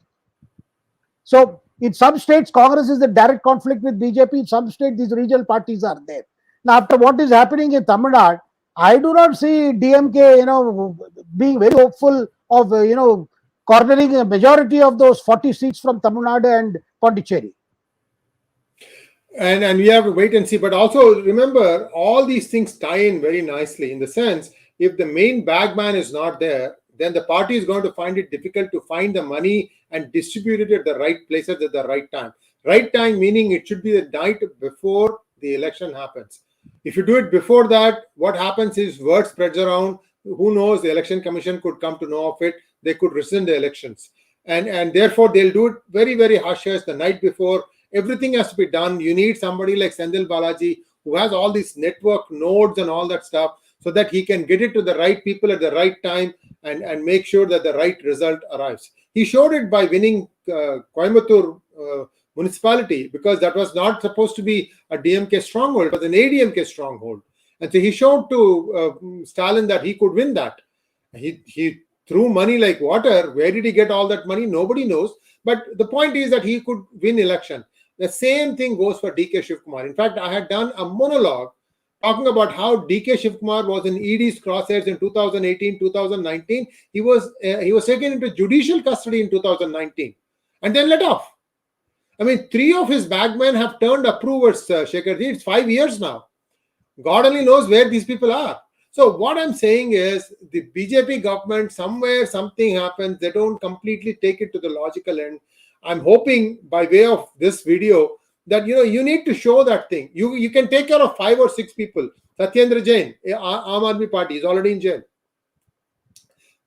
So in some states, Congress is in direct conflict with BJP. In some states, these regional parties are there. Now, after what is happening in Tamil Nadu, I do not see DMK, being very hopeful of, cornering a majority of those 40 seats from Tamil Nadu and Pondicherry. And we have to wait and see. But also remember, all these things tie in very nicely in the sense, if the main bagman is not there, then the party is going to find it difficult to find the money and distribute it at the right places at the right time. Right time meaning it should be the night before the election happens. If you do it before that, what happens is word spreads around. Who knows, the election commission could come to know of it. They could rescind the elections. And therefore, they'll do it very, very hush-hush the night before. Everything has to be done. You need somebody like Senthil Balaji who has all these network nodes and all that stuff so that he can get it to the right people at the right time and make sure that the right result arrives. He showed it by winning Coimbatore municipality, because that was not supposed to be a DMK stronghold, it was an ADMK stronghold. And so he showed to Stalin that he could win that. He threw money like water. Where did he get all that money? Nobody knows. But the point is that he could win election. The same thing goes for DK Shivkumar. In fact, I had done a monologue talking about how DK Shivkumar was in ED's crosshairs in 2018, 2019. He was taken into judicial custody in 2019 and then let off. I mean, 3 of his bagmen have turned approvers, Shekhar. It's 5 years now. God only knows where these people are. So what I'm saying is the BJP government, somewhere something happens, they don't completely take it to the logical end. I'm hoping by way of this video that you need to show that thing. You can take care of 5 or 6 people. Satyendra Jain, Aam Aadmi Party, is already in jail.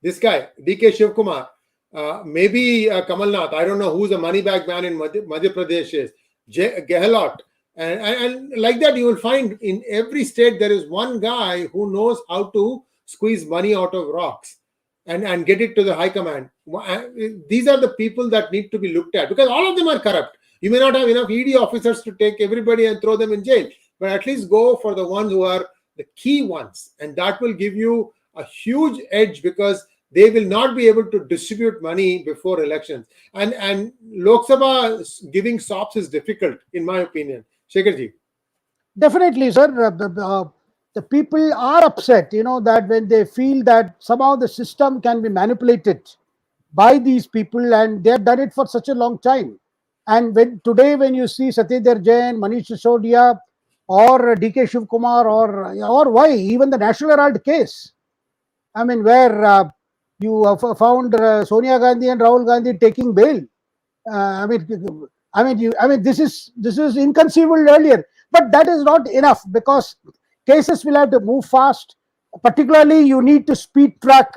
This guy, DK Shivkumar, maybe Kamal Nath, I don't know who's the money bag man in Madhya Pradesh is, Gehlot. And like that, you will find in every state there is one guy who knows how to squeeze money out of rocks and get it to the high command. These are the people that need to be looked at, because all of them are corrupt. You may not have enough ED officers to take everybody and throw them in jail, but at least go for the ones who are the key ones. And that will give you a huge edge, because they will not be able to distribute money before elections. And Lok Sabha giving sops is difficult, in my opinion. Shekharji. Definitely, sir. The people are upset, that when they feel that somehow the system can be manipulated by these people, and they have done it for such a long time. And when you see Satyendra Jain, Manish Sisodia, or DK Shivkumar, or why even the National Herald case, I mean, where you have found Sonia Gandhi and Rahul Gandhi taking bail. This is inconceivable earlier, but that is not enough, because cases will have to move fast. Particularly, you need to speed track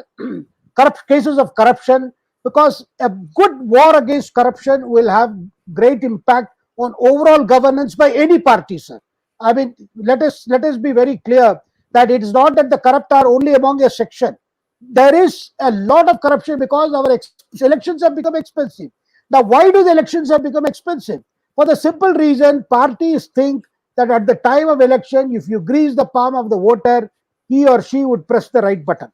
cases of corruption, because a good war against corruption will have great impact on overall governance by any party, sir. I mean, let us be very clear that it is not that the corrupt are only among a section. There is a lot of corruption because our elections have become expensive. Now, why do the elections have become expensive? For the simple reason, parties think that at the time of election, if you grease the palm of the voter, he or she would press the right button.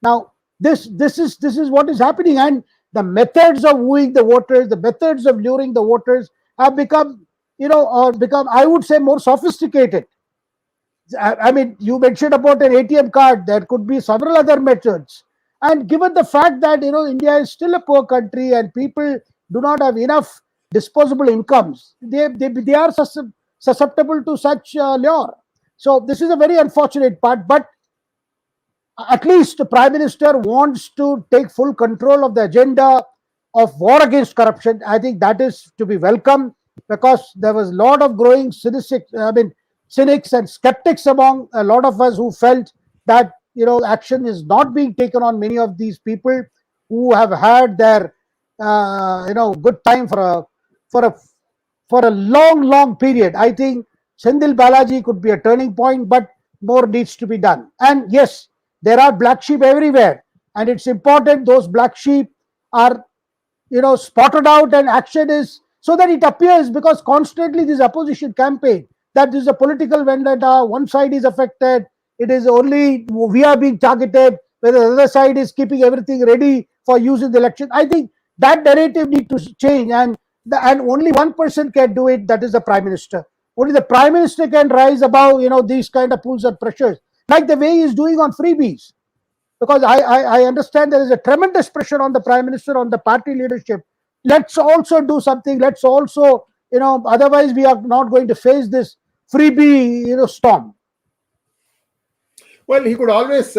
Now, this is what is happening, and the methods of wooing the voters, the methods of luring the voters have become, I would say, more sophisticated. I mean, you mentioned about an ATM card. There could be several other methods. And given the fact that, India is still a poor country and people do not have enough disposable incomes, they are susceptible to such lure. So this is a very unfortunate part. But at least the Prime Minister wants to take full control of the agenda of war against corruption. I think that is to be welcome, because there was a lot of growing cynics and skeptics among a lot of us who felt that action is not being taken on many of these people who have had their good time for a long period. I think Senthil Balaji could be a turning point, but more needs to be done. And yes, there are black sheep everywhere, and it's important those black sheep are spotted out, and action is so that it appears, because constantly this opposition campaign that is a political vendetta, one side is affected, it is only we are being targeted, whether the other side is keeping everything ready for use in the election. I think that narrative needs to change, and and only one person can do it, that is the Prime Minister. Only the Prime Minister can rise above, these kind of pulls and pressures, like the way he is doing on freebies. Because I understand there is a tremendous pressure on the Prime Minister, on the party leadership. Let's also do something. Let's also, otherwise we are not going to face this freebie, storm. Well, he could always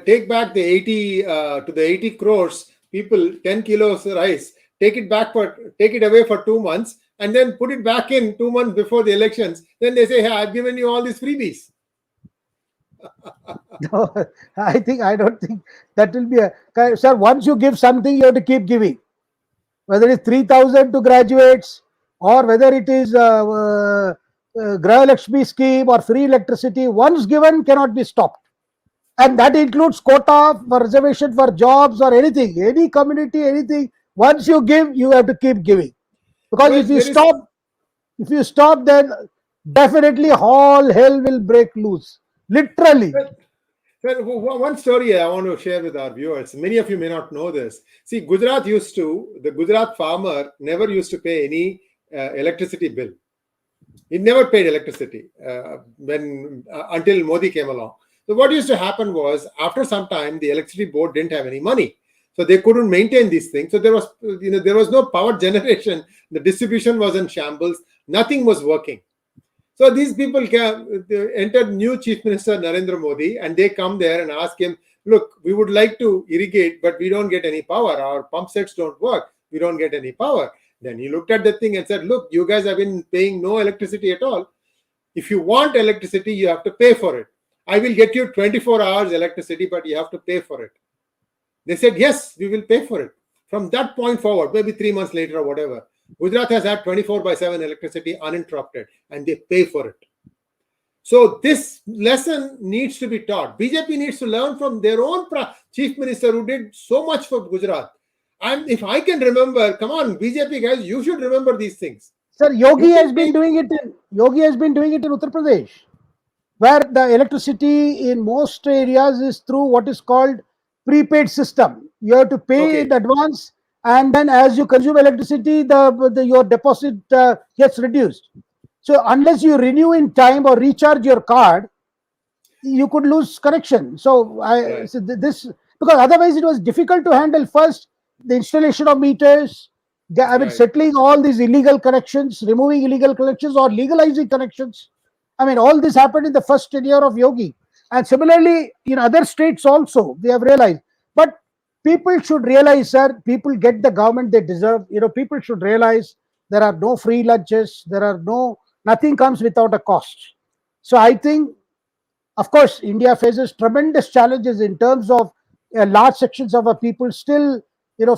take back the 80 to the 80 crores people, 10 kilos rice, take it away for 2 months, and then put it back in 2 months before the elections. Then they say, hey, I've given you all these freebies. No, I don't think that will be sir, once you give something, you have to keep giving. Whether it's 3,000 to graduates, or whether it is Grahalakshmi scheme or free electricity, once given cannot be stopped. And that includes quota for reservation for jobs or anything, any community, anything. Once you give, you have to keep giving. Because if you stop, then definitely all hell will break loose. Literally. Well, one story I want to share with our viewers. Many of you may not know this. See, the Gujarat farmer never used to pay any electricity bill. He never paid electricity until Modi came along. So what used to happen was, after some time, the electricity board didn't have any money. So they couldn't maintain these things. So there was no power generation. The distribution was in shambles. Nothing was working. So these people entered new Chief Minister Narendra Modi, and they come there and ask him, look, we would like to irrigate, but we don't get any power. Our pump sets don't work. We don't get any power. Then he looked at the thing and said, look, you guys have been paying no electricity at all. If you want electricity, you have to pay for it. I will get you 24 hours electricity, but you have to pay for it. They said, yes, we will pay for it. From that point forward, maybe 3 months later or whatever, Gujarat has had 24/7 electricity uninterrupted, and they pay for it. So this lesson needs to be taught. BJP needs to learn from their own chief minister who did so much for Gujarat. And if I can remember, come on, BJP guys, you should remember these things. Sir, Yogi has been doing it in Uttar Pradesh, where the electricity in most areas is through what is called prepaid system. You have to pay in advance, and then as you consume electricity, your deposit gets reduced. So unless you renew in time or recharge your card, you could lose connection. So because otherwise it was difficult to handle. First, the installation of meters, settling all these illegal connections, removing illegal connections or legalizing connections. All this happened in the first tenure of Yogi. And similarly, in other states also, we have realized. But people should realize, sir, people get the government they deserve. People should realize there are no free lunches. Nothing comes without a cost. So I think, of course, India faces tremendous challenges in terms of large sections of our people still,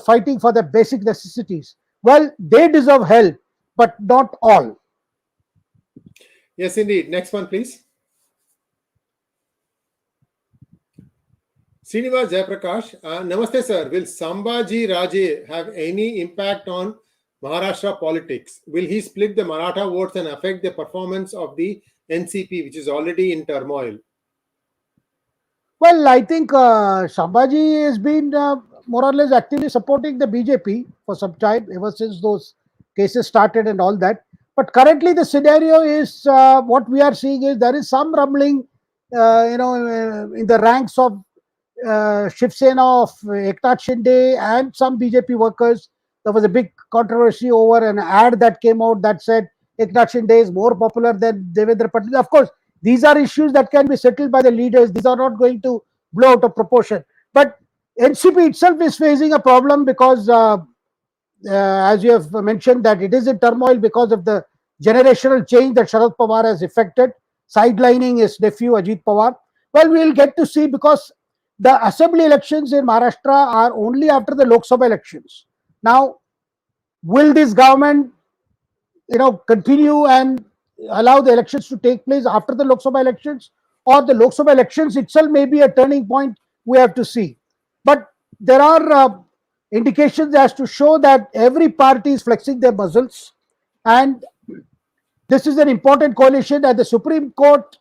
fighting for the basic necessities. Well, they deserve help, but not all. Yes, indeed. Next one, please. Srinivas Jayaprakash, Namaste, sir. Will Sambhaji Raje have any impact on Maharashtra politics? Will he split the Maratha votes and affect the performance of the NCP, which is already in turmoil? Well, I think Sambhaji has been more or less actively supporting the BJP for some time, ever since those cases started and all that. But currently the scenario is, what we are seeing is there is some rumbling, in the ranks of Shiv Sena of Eknath Shinde and some BJP workers. There was a big controversy over an ad that came out that said Eknath Shinde is more popular than Devendra Patil. Of course, these are issues that can be settled by the leaders. These are not going to blow out of proportion. But NCP itself is facing a problem because, as you have mentioned, that it is in turmoil because of the generational change that Sharad Pawar has effected, sidelining his nephew Ajit Pawar. Well, we will get to see, because the assembly elections in Maharashtra are only after the Lok Sabha elections. Now, will this government, continue and allow the elections to take place after the Lok Sabha elections, or the Lok Sabha elections itself may be a turning point? We have to see. But there are indications as to show that every party is flexing their muscles, and this is an important coalition, and the Supreme Court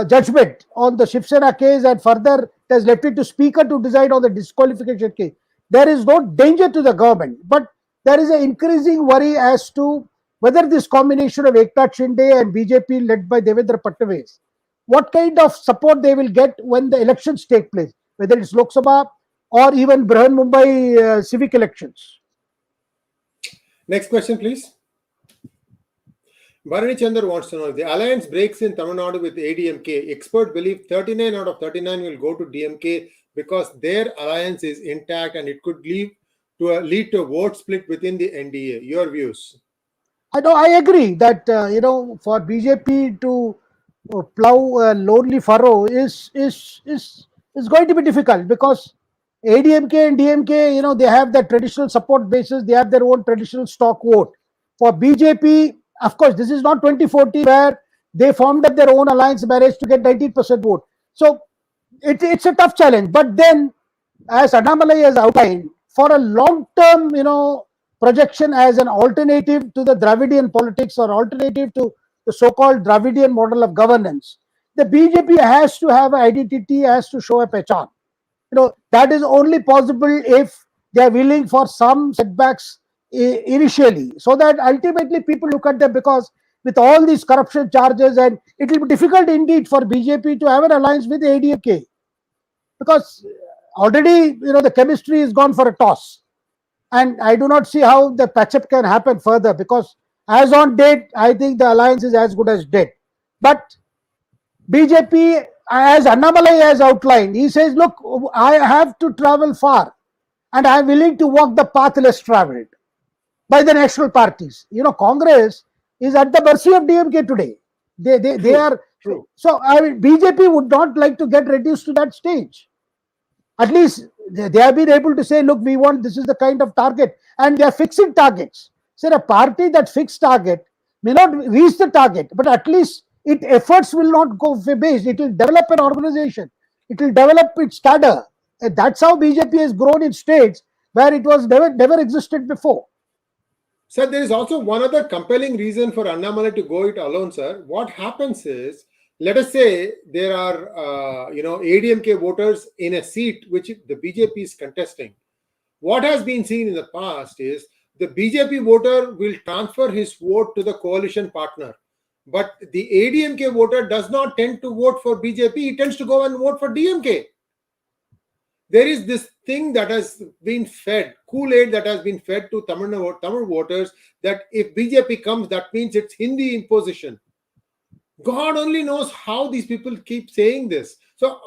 judgment on the Shiv Sena case, and further it has left it to Speaker to decide on the disqualification case. There is no danger to the government, but there is an increasing worry as to whether this combination of 𝗒𝙧𝙤𝙪 and BJP led by Devendra Fadnavis, what kind of support they will get when the elections take place, whether it's Lok Sabha or even Brihan Mumbai civic elections. Next question, please. Bharani Chandar wants to know, if the alliance breaks in Tamil Nadu with ADMK, experts believe 39 out of 39 will go to DMK because their alliance is intact and it could lead to a vote split within the NDA. Your views? I agree that for BJP to plow a lonely furrow is going to be difficult, because ADMK and DMK, they have their traditional support bases, they have their own traditional stock vote. For BJP, of course, this is not 2014 where they formed up their own alliance, managed to get 19% vote. So it's a tough challenge. But then, as Annamalai has outlined, for a long-term, projection as an alternative to the Dravidian politics or alternative to the so-called Dravidian model of governance, the BJP has to have an identity, has to show a pechan. That is only possible if they are willing for some setbacks initially, so that ultimately people look at them, because with all these corruption charges, and it will be difficult indeed for BJP to have an alliance with ADMK, because already the chemistry is gone for a toss, and I do not see how the patch-up can happen further, because as on date, I think the alliance is as good as dead. But BJP, as Annamalai has outlined, he says, look, I have to travel far and I am willing to walk the path less traveled by the national parties. Congress is at the mercy of DMK today. They are true. So BJP would not like to get reduced to that stage. At least they have been able to say, look, we want, this is the kind of target, and they are fixing targets. So a party that fixed target may not reach the target, but at least its efforts will not go waste. It will develop an organization. It will develop its cadre. And that's how BJP has grown in states where it was never existed before. Sir, there is also one other compelling reason for Annamalai to go it alone, sir. What happens is, let us say there are, ADMK voters in a seat which the BJP is contesting. What has been seen in the past is the BJP voter will transfer his vote to the coalition partner. But the ADMK voter does not tend to vote for BJP. He tends to go and vote for DMK. There is this thing that has been fed, Kool-Aid that has been fed to Tamil voters, that if BJP comes, that means it's Hindi imposition. God only knows how these people keep saying this. So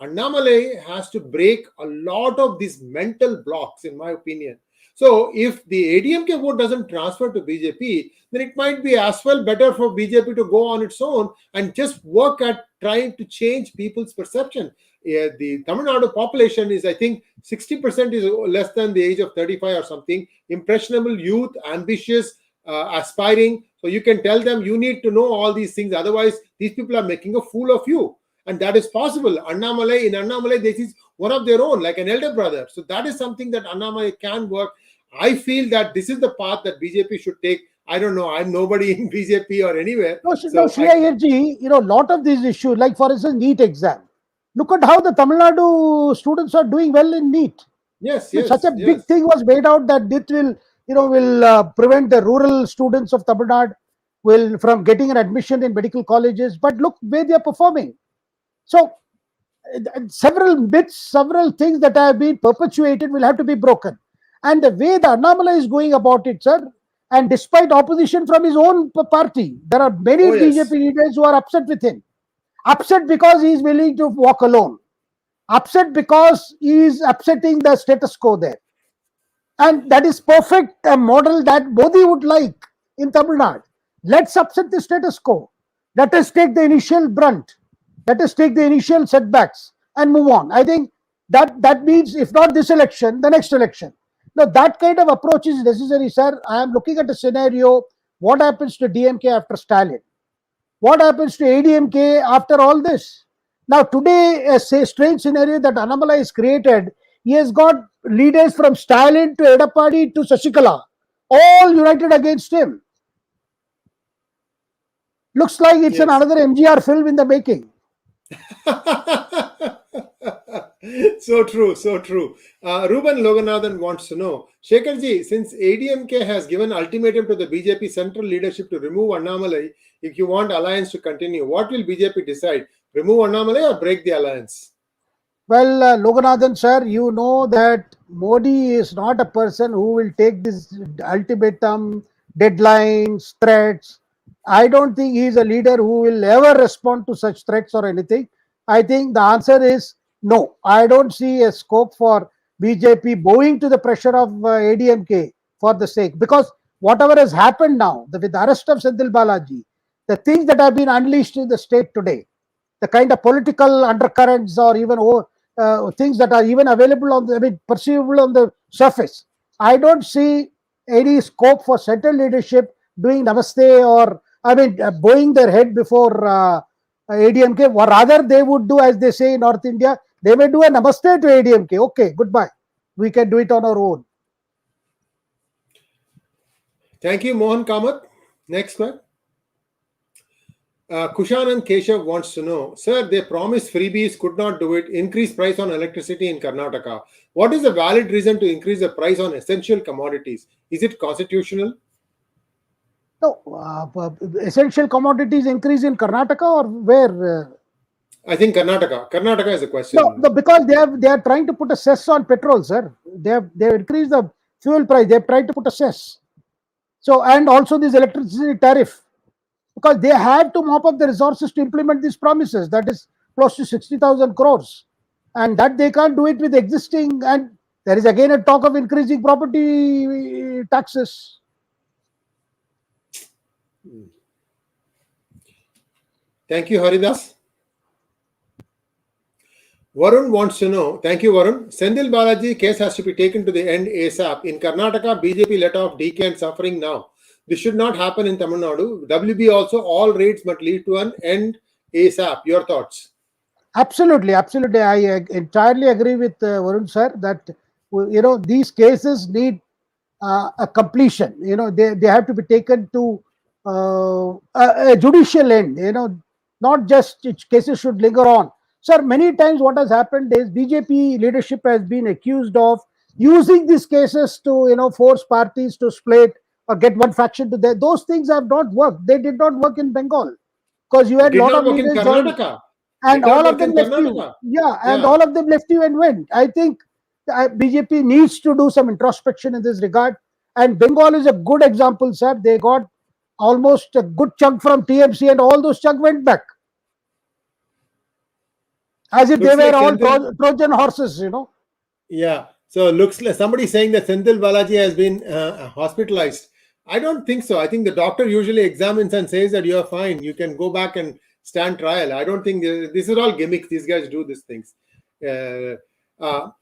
Annamalai has to break a lot of these mental blocks, in my opinion. So if the ADMK vote doesn't transfer to BJP, then it might be as well better for BJP to go on its own and just work at trying to change people's perception. The Tamil Nadu population is, I think, 60% is less than the age of 35 or something. Impressionable youth, ambitious, aspiring. So you can tell them you need to know all these things. Otherwise, these people are making a fool of you. And that is possible. In Annamalai, this is one of their own, like an elder brother. So that is something that Annamalai can work. I feel that this is the path that BJP should take. I don't know. I'm nobody in BJP or anywhere. Shekhar Iyer ji, lot of these issues, like for instance, NEET exam. Look at how the Tamil Nadu students are doing well in NEET. Yes. Such a big thing was made out that it will prevent the rural students of Tamil Nadu from getting an admission in medical colleges. But look where they are performing. So several myths, several things that have been perpetuated will have to be broken. And the way the Annamalai is going about it, sir, and despite opposition from his own party, there are many BJP leaders who are upset with him. Upset because he is willing to walk alone. Upset because he is upsetting the status quo there. And that is perfect a model that Modi would like in Tamil Nadu. Let's upset the status quo. Let us take the initial brunt. Let us take the initial setbacks and move on. I think that means, if not this election, the next election. Now, that kind of approach is necessary, sir. I am looking at a scenario. What happens to DMK after Stalin? What happens to ADMK after all this? Now, today, a strange scenario that Annamalai has created, he has got leaders from Stalin to Edappadi to Sashikala, all united against him. Looks like it's another MGR film in the making. So true, so true. Ruben Loganathan wants to know, Shekharji, since ADMK has given ultimatum to the BJP central leadership to remove Annamalai if you want alliance to continue, what will BJP decide? Remove Annamalai or break the alliance? Well, Loganathan sir, you know that Modi is not a person who will take this ultimatum, deadlines, threats. I don't think he is a leader who will ever respond to such threats or anything. I think the answer is no. I don't see a scope for BJP bowing to the pressure of ADMK for the sake, because whatever has happened now, with the arrest of Senthil Balaji, the things that have been unleashed in the state today, the kind of political undercurrents or even things that are even available on the, perceivable on the surface. I don't see any scope for central leadership doing namaste or bowing their head before ADMK, or rather they would do as they say in North India, they may do a namaste to ADMK. Okay, goodbye. We can do it on our own. Thank you, Mohan Kamath. Next one. Kushanan Keshav wants to know, sir, they promised freebies, could not do it, increase price on electricity in Karnataka. What is the valid reason to increase the price on essential commodities? Is it constitutional? No, essential commodities increase in Karnataka or where? I think Karnataka. Karnataka is the question. No, because they are trying to put a cess on petrol, sir. They have increased the fuel price. They have tried to put a cess. So, and also this electricity tariff, because they have to mop up the resources to implement these promises. That is close to 60,000 crores, and that they can't do it with existing. And there is again a talk of increasing property taxes. Thank you, Haridas. Varun wants to know, thank you, Varun. Senthil Balaji case has to be taken to the end ASAP. In Karnataka, BJP let off DK and suffering now. This should not happen in Tamil Nadu. WB also, all raids must lead to an end ASAP. Your thoughts? Absolutely, absolutely. I entirely agree with Varun sir that these cases need a completion. They have to be taken to a judicial end. Not just cases should linger on. Sir, many times what has happened is BJP leadership has been accused of using these cases to force parties to split or get one faction to there. Those things have not worked. They did not work in Bengal because you had a lot of leaders in Karnataka. And all of them left you. Yeah, all of them left you and went. I think BJP needs to do some introspection in this regard. And Bengal is a good example, sir. They got almost a good chunk from TMC and all those chunk went back. As if they were all Trojan horses, Yeah. So looks like somebody saying that Senthil Balaji has been hospitalized. I don't think so. I think the doctor usually examines and says that you are fine. You can go back and stand trial. I don't think this is all gimmicks. These guys do these things.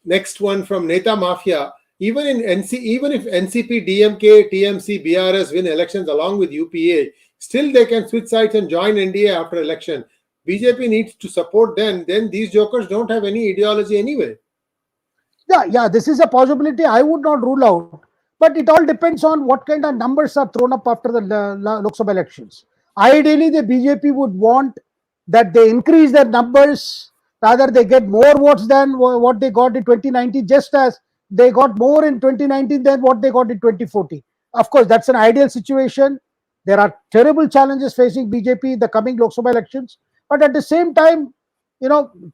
Next one from Neta Mafia. Even if NCP, DMK, TMC, BRS win elections along with UPA, still they can switch sides and join NDA after election. BJP needs to support them. Then these jokers don't have any ideology anyway. Yeah, this is a possibility I would not rule out. But it all depends on what kind of numbers are thrown up after the Lok Sabha elections. Ideally, the BJP would want that they increase their numbers, rather they get more votes than what they got in 2019, just as they got more in 2019 than what they got in 2014. Of course, that's an ideal situation. There are terrible challenges facing BJP in the coming Lok Sabha elections. But at the same time,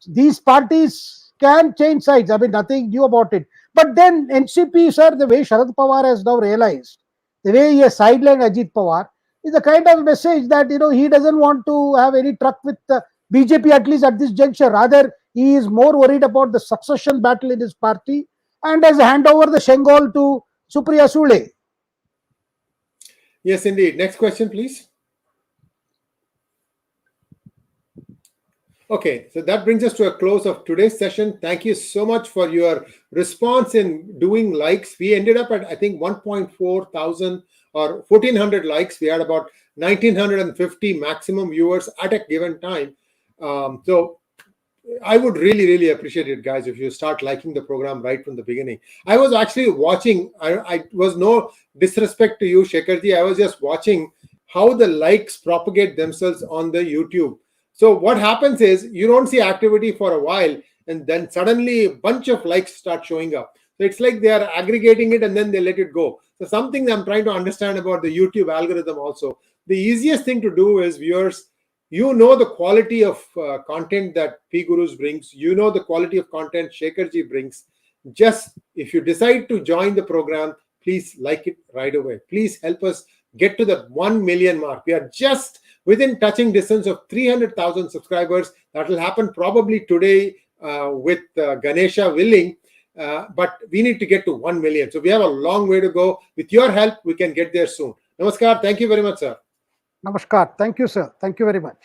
these parties can change sides. Nothing new about it. But then NCP, sir, the way Sharad Pawar has now realized, the way he has sidelined Ajit Pawar, is the kind of message that, he doesn't want to have any truck with BJP, at least at this juncture. Rather, he is more worried about the succession battle in his party and has hand over the Shengal to Supriya Sule. Yes, indeed. Next question, please. Okay, so that brings us to a close of today's session. Thank you so much for your response in doing likes. We ended up at, I think, 1.4 thousand or 1,400 likes. We had about 1,950 maximum viewers at a given time. So I would really, really appreciate it, guys, if you start liking the program right from the beginning. I was actually watching, I was no disrespect to you, Shekharji. I was just watching how the likes propagate themselves on the YouTube. So what happens is you don't see activity for a while, and then suddenly a bunch of likes start showing up. So it's like they are aggregating it and then they let it go. So something I'm trying to understand about the YouTube algorithm also. The easiest thing to do is, viewers, you know the quality of content that PGurus brings. You know the quality of content Shekharji brings. Just if you decide to join the program, please like it right away. Please help us get to the 1 million mark. We are just within touching distance of 300,000 subscribers. That will happen probably today with Ganesha willing. But we need to get to 1 million. So we have a long way to go. With your help, we can get there soon. Namaskar. Thank you very much, sir. Namaskar. Thank you, sir. Thank you very much.